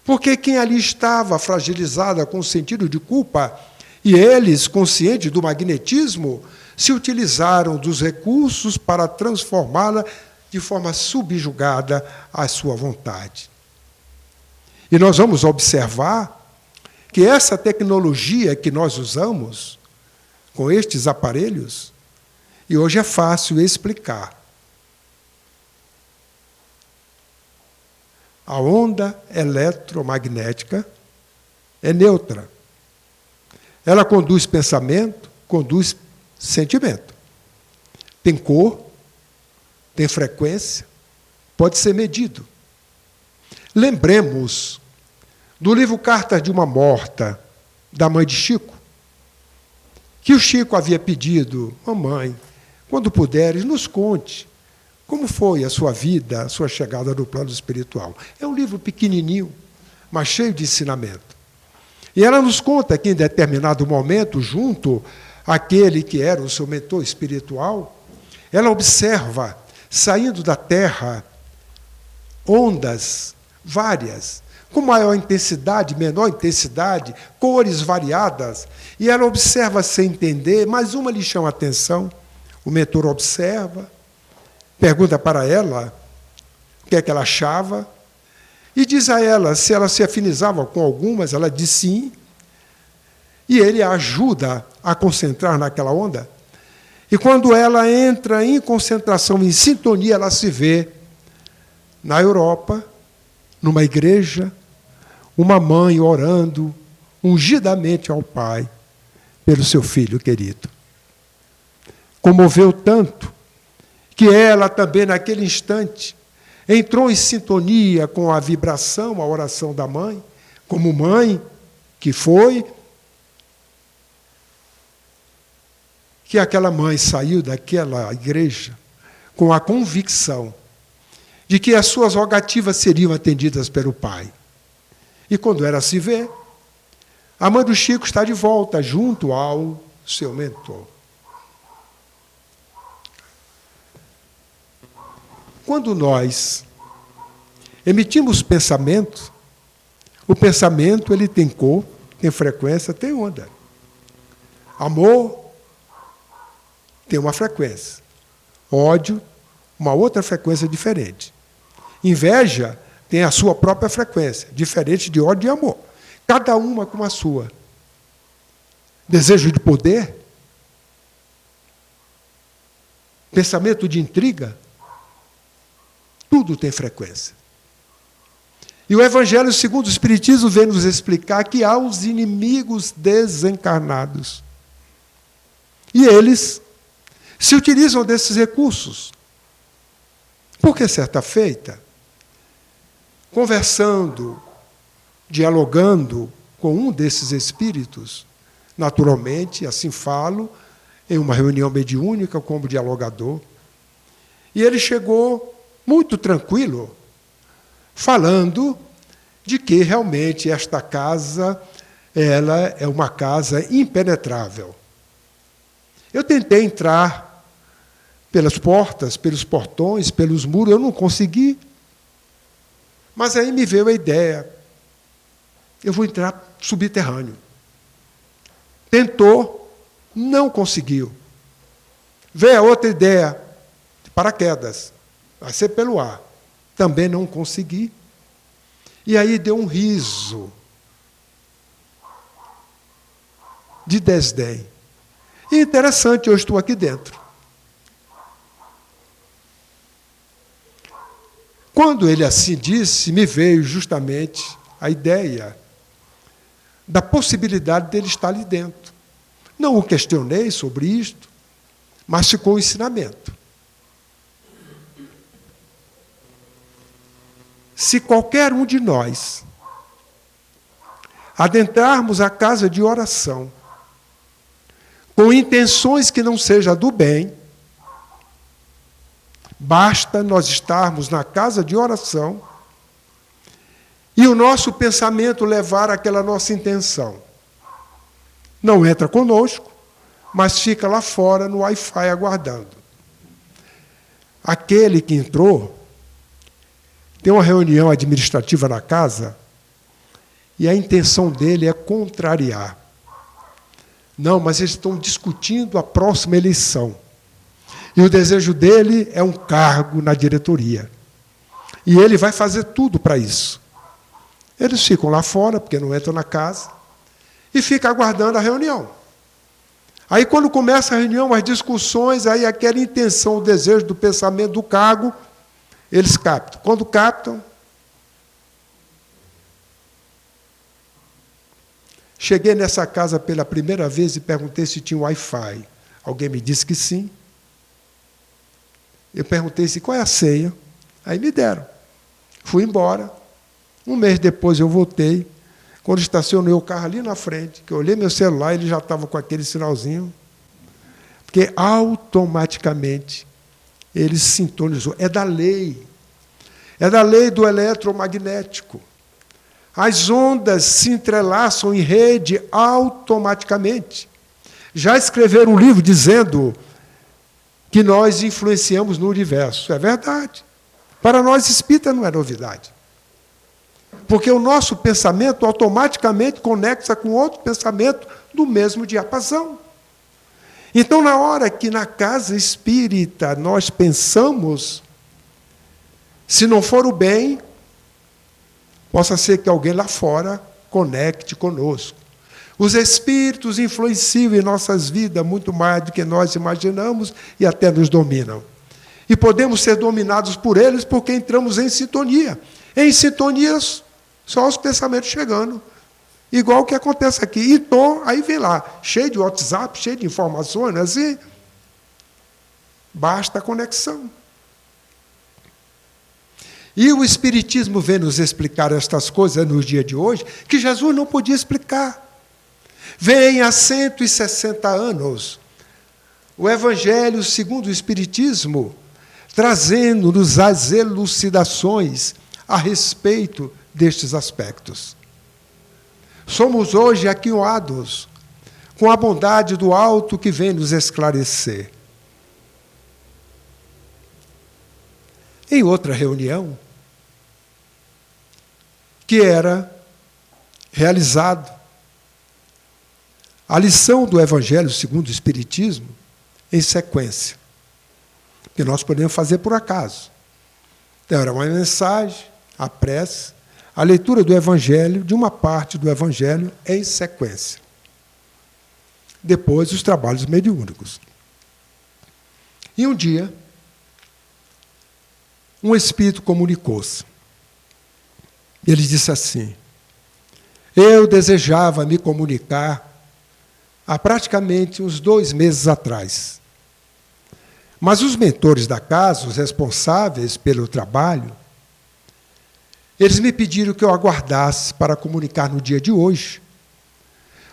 Porque quem ali estava fragilizada com o sentido de culpa, e eles, conscientes do magnetismo, se utilizaram dos recursos para transformá-la de forma subjugada à sua vontade. E nós vamos observar que essa tecnologia que nós usamos com estes aparelhos, e hoje é fácil explicar. A onda eletromagnética é neutra. Ela conduz pensamento, conduz sentimento. Tem cor, tem frequência, pode ser medido. Lembremos do livro Cartas de uma Morta, da mãe de Chico, que o Chico havia pedido: mamãe, quando puderes, nos conte como foi a sua vida, a sua chegada no plano espiritual. É um livro pequenininho, mas cheio de ensinamento. E ela nos conta que, em determinado momento, junto àquele que era o seu mentor espiritual, ela observa, saindo da Terra, ondas várias, com maior intensidade, menor intensidade, cores variadas, e ela observa sem entender, mas uma lhe chama a atenção. O mentor observa, pergunta para ela o que é que ela achava, e diz a ela se ela se afinizava com algumas. Ela diz sim, e ele a ajuda a concentrar naquela onda. E quando ela entra em concentração, em sintonia, ela se vê na Europa, numa igreja, uma mãe orando ungidamente ao Pai pelo seu filho querido. Comoveu tanto que ela também, naquele instante, entrou em sintonia com a vibração, a oração da mãe, como mãe que foi, que aquela mãe saiu daquela igreja com a convicção de que as suas rogativas seriam atendidas pelo Pai. E quando ela se vê, a mãe do Chico está de volta junto ao seu mentor. Quando nós emitimos pensamento, o pensamento ele tem cor, tem frequência, tem onda. Amor tem uma frequência. Ódio, uma outra frequência diferente. Inveja tem a sua própria frequência, diferente de ódio e amor. Cada uma com a sua. Desejo de poder, pensamento de intriga, tudo tem frequência. E o Evangelho segundo o Espiritismo vem nos explicar que há os inimigos desencarnados. E eles se utilizam desses recursos. Porque certa feita, conversando, dialogando com um desses espíritos, naturalmente, assim falo, em uma reunião mediúnica como dialogador, e ele chegou muito tranquilo, falando de que realmente esta casa ela é uma casa impenetrável. Eu tentei entrar pelas portas, pelos portões, pelos muros, eu não consegui. Mas aí me veio a ideia, eu vou entrar subterrâneo. Tentou, não conseguiu. Veio a outra ideia, de paraquedas, vai ser pelo ar. Também não consegui. E aí deu um riso de desdém. E interessante, eu estou aqui dentro. Quando ele assim disse, me veio justamente a ideia da possibilidade dele estar ali dentro. Não o questionei sobre isto, mas ficou o ensinamento. Se qualquer um de nós adentrarmos a casa de oração com intenções que não sejam do bem, basta nós estarmos na casa de oração e o nosso pensamento levar aquela nossa intenção. Não entra conosco, mas fica lá fora no Wi-Fi aguardando. Aquele que entrou, tem uma reunião administrativa na casa e a intenção dele é contrariar. Não, mas eles estão discutindo a próxima eleição. E o desejo dele é um cargo na diretoria. E ele vai fazer tudo para isso. Eles ficam lá fora, porque não entram na casa, e ficam aguardando a reunião. Aí, quando começa a reunião, as discussões, aí aquela intenção, o desejo do pensamento do cargo, eles captam. Quando captam, cheguei nessa casa pela primeira vez e perguntei se tinha Wi-Fi. Alguém me disse que sim. Eu perguntei se qual é a senha. Aí me deram. Fui embora. Um mês depois eu voltei. Quando estacionei o carro ali na frente, que eu olhei meu celular, ele já estava com aquele sinalzinho. Porque automaticamente ele se sintonizou. É da lei. É da lei do eletromagnético. As ondas se entrelaçam em rede automaticamente. Já escreveram um livro dizendo que nós influenciamos no universo. É verdade. Para nós espírita não é novidade. Porque o nosso pensamento automaticamente conecta com outro pensamento do mesmo diapasão. Então, na hora que na casa espírita nós pensamos, se não for o bem, possa ser que alguém lá fora conecte conosco. Os espíritos influenciam em nossas vidas muito mais do que nós imaginamos e até nos dominam. E podemos ser dominados por eles porque entramos em sintonia. Em sintonias Só os pensamentos chegando. Igual o que acontece aqui. E estou, aí vem lá, cheio de WhatsApp, cheio de informações, não é assim? Basta a conexão. E o Espiritismo vem nos explicar estas coisas nos dias de hoje, que Jesus não podia explicar. Vem há 160 anos o Evangelho segundo o Espiritismo, trazendo-nos as elucidações a respeito destes aspectos. Somos hoje aquinhoados com a bondade do alto que vem nos esclarecer. Em outra reunião, que era realizado a lição do Evangelho segundo o Espiritismo em sequência, que nós podemos fazer por acaso. Então, era uma mensagem, a prece, a leitura do Evangelho, de uma parte do Evangelho em sequência. Depois, os trabalhos mediúnicos. E um dia, um espírito comunicou-se. Ele disse assim: eu desejava me comunicar há praticamente uns 2 meses atrás. Mas os mentores da casa, os responsáveis pelo trabalho, eles me pediram que eu aguardasse para comunicar no dia de hoje.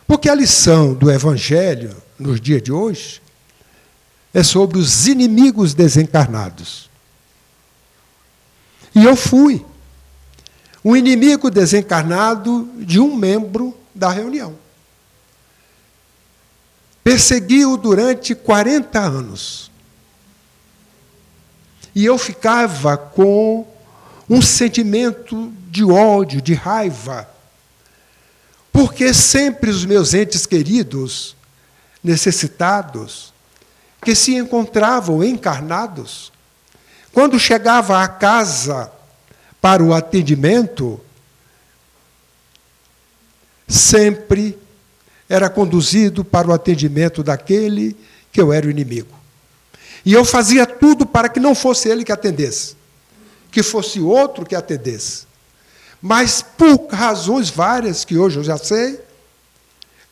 Porque a lição do Evangelho, nos dias de hoje, é sobre os inimigos desencarnados. E eu fui um inimigo desencarnado de um membro da reunião. Persegui-o durante 40 anos. E eu ficava com um sentimento de ódio, de raiva, porque sempre os meus entes queridos, necessitados, que se encontravam encarnados, quando chegava à casa para o atendimento, sempre era conduzido para o atendimento daquele que eu era o inimigo. E eu fazia tudo para que não fosse ele que atendesse, que fosse outro que atendesse. Mas, por razões várias, que hoje eu já sei,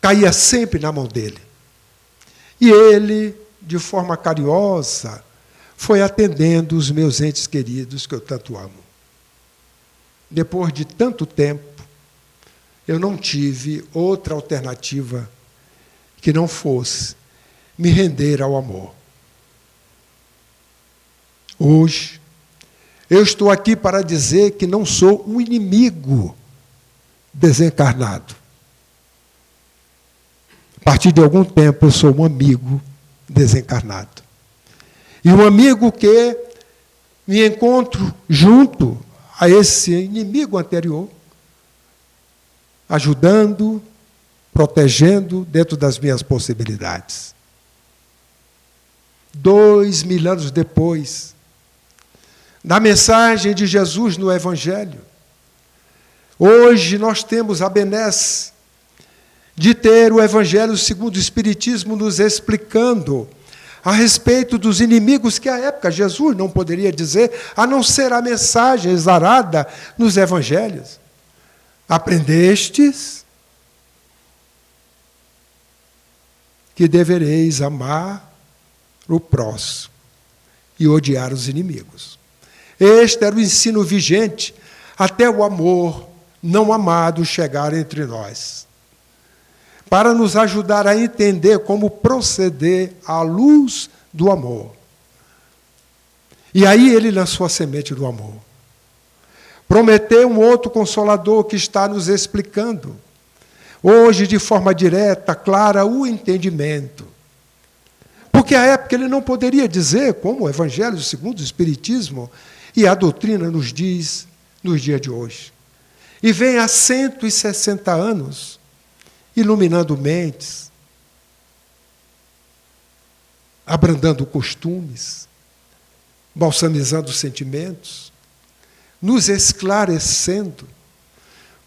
caía sempre na mão dele. E ele, de forma carinhosa, foi atendendo os meus entes queridos, que eu tanto amo. Depois de tanto tempo, eu não tive outra alternativa que não fosse me render ao amor. Hoje, eu estou aqui para dizer que não sou um inimigo desencarnado. A partir de algum tempo, eu sou um amigo desencarnado. E um amigo que me encontro junto a esse inimigo anterior, ajudando, protegendo dentro das minhas possibilidades. 2000 anos depois, da mensagem de Jesus no Evangelho, hoje nós temos a benesse de ter o Evangelho segundo o Espiritismo nos explicando a respeito dos inimigos que, à época, Jesus não poderia dizer, a não ser a mensagem exarada nos Evangelhos. Aprendestes que devereis amar o próximo e odiar os inimigos. Este era o ensino vigente até o amor não amado chegar entre nós, para nos ajudar a entender como proceder à luz do amor. E aí ele lançou a semente do amor. Prometeu um outro Consolador que está nos explicando, hoje de forma direta, clara, o entendimento. Porque à época ele não poderia dizer, como o Evangelho segundo o Espiritismo e a doutrina nos diz nos dias de hoje. E vem há 160 anos, iluminando mentes, abrandando costumes, balsamizando sentimentos, nos esclarecendo,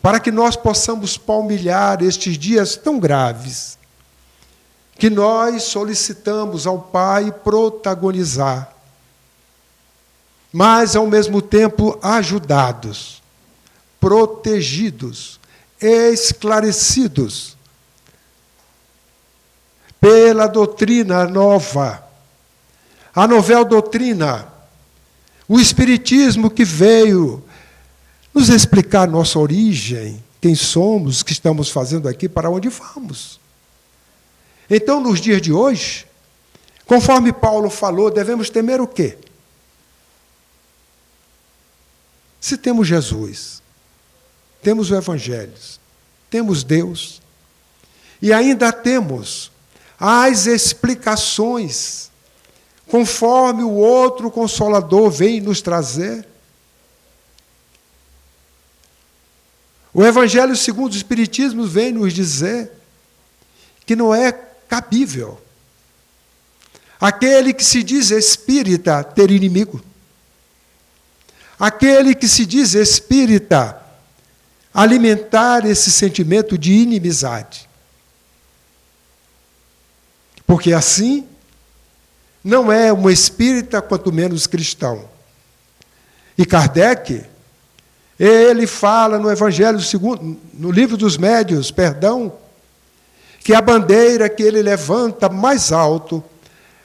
para que nós possamos palmilhar estes dias tão graves, que nós solicitamos ao Pai protagonizar, mas, ao mesmo tempo, ajudados, protegidos, esclarecidos pela doutrina nova, a novel doutrina, o Espiritismo que veio nos explicar nossa origem, quem somos, o que estamos fazendo aqui, para onde vamos. Então, nos dias de hoje, conforme Paulo falou, devemos temer o quê? Se temos Jesus, temos o Evangelho, temos Deus, e ainda temos as explicações, conforme o outro Consolador vem nos trazer. O Evangelho segundo o Espiritismo vem nos dizer que não é cabível aquele que se diz espírita ter inimigo. Aquele que se diz espírita alimentar esse sentimento de inimizade. Porque assim não é um espírita, quanto menos cristão. E Kardec, ele fala no Evangelho segundo, no Livro dos Médiuns, que a bandeira que ele levanta mais alto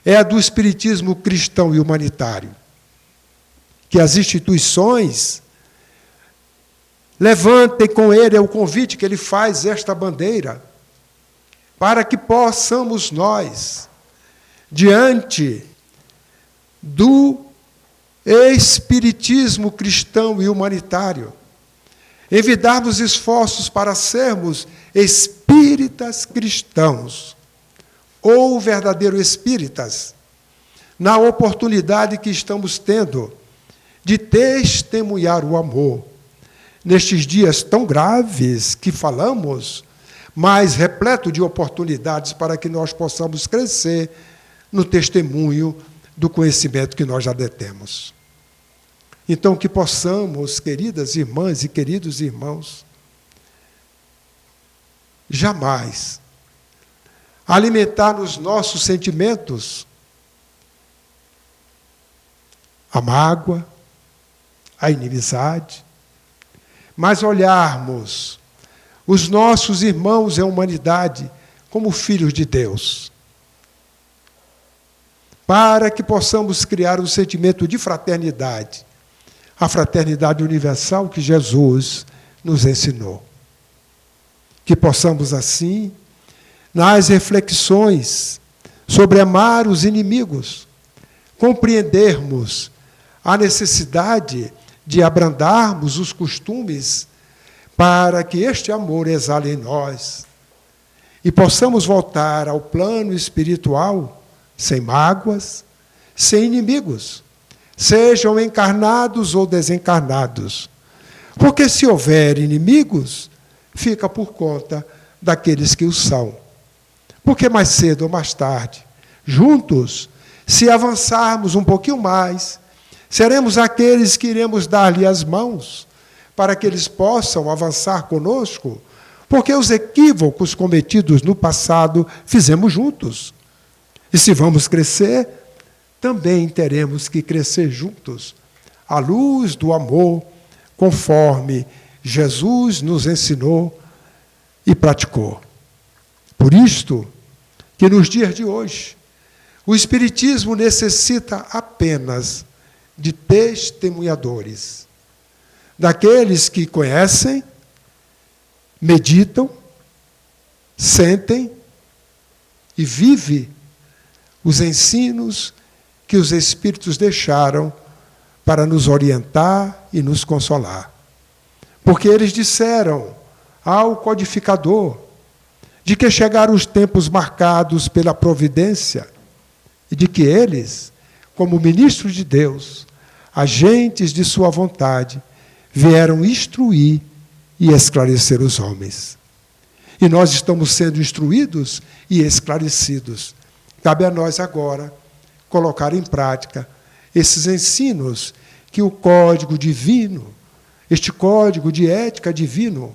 é a do espiritismo cristão e humanitário. Que as instituições levantem com ele, é o convite que ele faz, esta bandeira, para que possamos nós, diante do espiritismo cristão e humanitário, envidarmos esforços para sermos espíritas cristãos, ou verdadeiros espíritas, na oportunidade que estamos tendo de testemunhar o amor, nestes dias tão graves que falamos, mas repleto de oportunidades para que nós possamos crescer no testemunho do conhecimento que nós já detemos. Então, que possamos, queridas irmãs e queridos irmãos, jamais alimentar nos nossos sentimentos a mágoa, a inimizade, mas olharmos os nossos irmãos e a humanidade como filhos de Deus, para que possamos criar um sentimento de fraternidade, a fraternidade universal que Jesus nos ensinou. Que possamos, assim, nas reflexões sobre amar os inimigos, compreendermos a necessidade de abrandarmos os costumes para que este amor exale em nós e possamos voltar ao plano espiritual sem mágoas, sem inimigos, sejam encarnados ou desencarnados. Porque se houver inimigos, fica por conta daqueles que o são. Porque mais cedo ou mais tarde, juntos, se avançarmos um pouquinho mais, seremos aqueles que iremos dar-lhe as mãos para que eles possam avançar conosco, porque os equívocos cometidos no passado fizemos juntos. E se vamos crescer, também teremos que crescer juntos, à luz do amor, conforme Jesus nos ensinou e praticou. Por isto, que nos dias de hoje, o Espiritismo necessita apenas de testemunhadores, daqueles que conhecem, meditam, sentem e vivem os ensinos que os Espíritos deixaram para nos orientar e nos consolar. Porque eles disseram ao codificador de que chegaram os tempos marcados pela providência e de que eles, como ministros de Deus, agentes de sua vontade, vieram instruir e esclarecer os homens. E nós estamos sendo instruídos e esclarecidos. Cabe a nós agora colocar em prática esses ensinos que o código divino, este código de ética divino,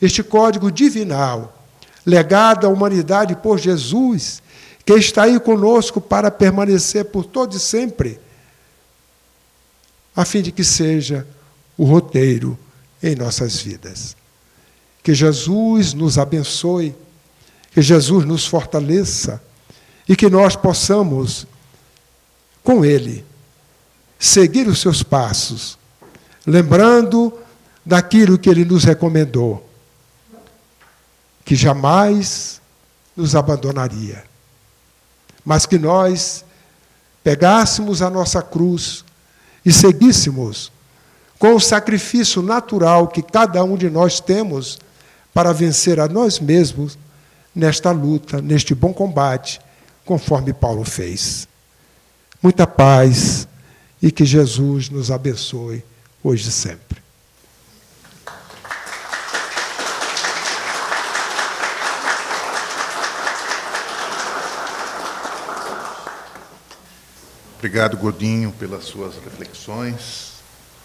este código divinal, legado à humanidade por Jesus, que está aí conosco para permanecer por todo e sempre, a fim de que seja o roteiro em nossas vidas. Que Jesus nos abençoe, que Jesus nos fortaleça e que nós possamos, com Ele, seguir os seus passos, lembrando daquilo que Ele nos recomendou, que jamais nos abandonaria, mas que nós pegássemos a nossa cruz e seguíssemos com o sacrifício natural que cada um de nós temos para vencer a nós mesmos nesta luta, neste bom combate, conforme Paulo fez. Muita paz e que Jesus nos abençoe hoje e sempre. Obrigado, Godinho, pelas suas reflexões,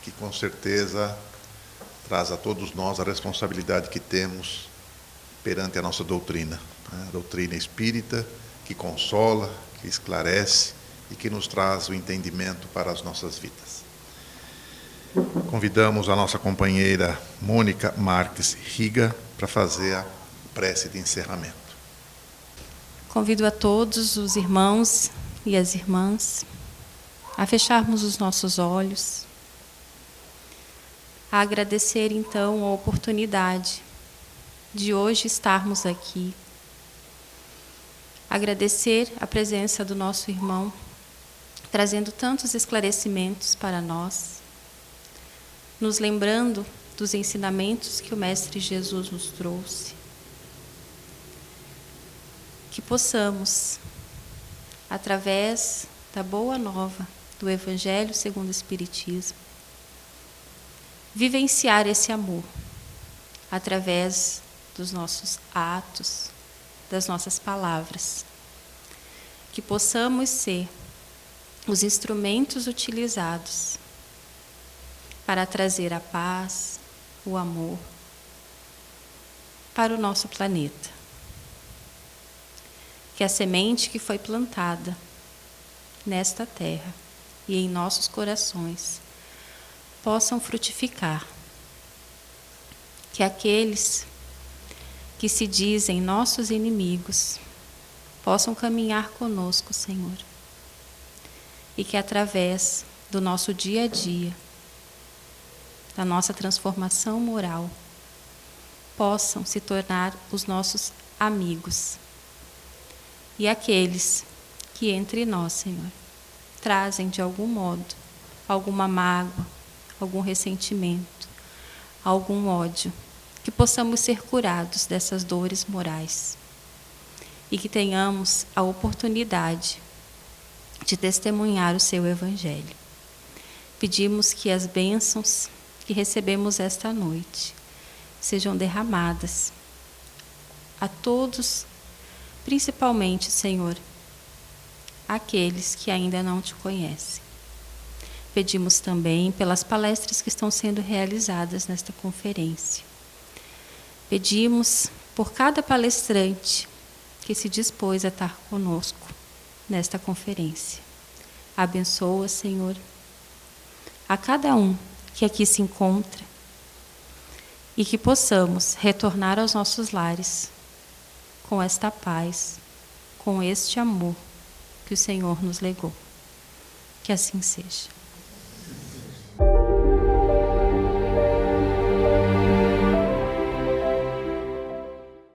que com certeza traz a todos nós a responsabilidade que temos perante a nossa doutrina, a doutrina espírita, que consola, que esclarece e que nos traz o entendimento para as nossas vidas. Convidamos a nossa companheira Mônica Marques Riga para fazer a prece de encerramento. Convido a todos os irmãos e as irmãs a fecharmos os nossos olhos, a agradecer então a oportunidade de hoje estarmos aqui, agradecer a presença do nosso irmão, trazendo tantos esclarecimentos para nós, nos lembrando dos ensinamentos que o Mestre Jesus nos trouxe, que possamos, através da boa nova do Evangelho segundo o Espiritismo, vivenciar esse amor através dos nossos atos, das nossas palavras, que possamos ser os instrumentos utilizados para trazer a paz, o amor para o nosso planeta. Que a semente que foi plantada nesta terra e em nossos corações possam frutificar. Que aqueles que se dizem nossos inimigos possam caminhar conosco, Senhor. E que através do nosso dia a dia, da nossa transformação moral, possam se tornar os nossos amigos. E aqueles que entre nós, Senhor, trazem de algum modo alguma mágoa, algum ressentimento, algum ódio, que possamos ser curados dessas dores morais e que tenhamos a oportunidade de testemunhar o seu Evangelho. Pedimos que as bênçãos que recebemos esta noite sejam derramadas a todos, principalmente, Senhor, aqueles que ainda não te conhecem. Pedimos também pelas palestras que estão sendo realizadas nesta conferência. Pedimos por cada palestrante que se dispôs a estar conosco nesta conferência. Abençoa, Senhor, a cada um que aqui se encontra e que possamos retornar aos nossos lares com esta paz, com este amor que o Senhor nos legou. Que assim seja.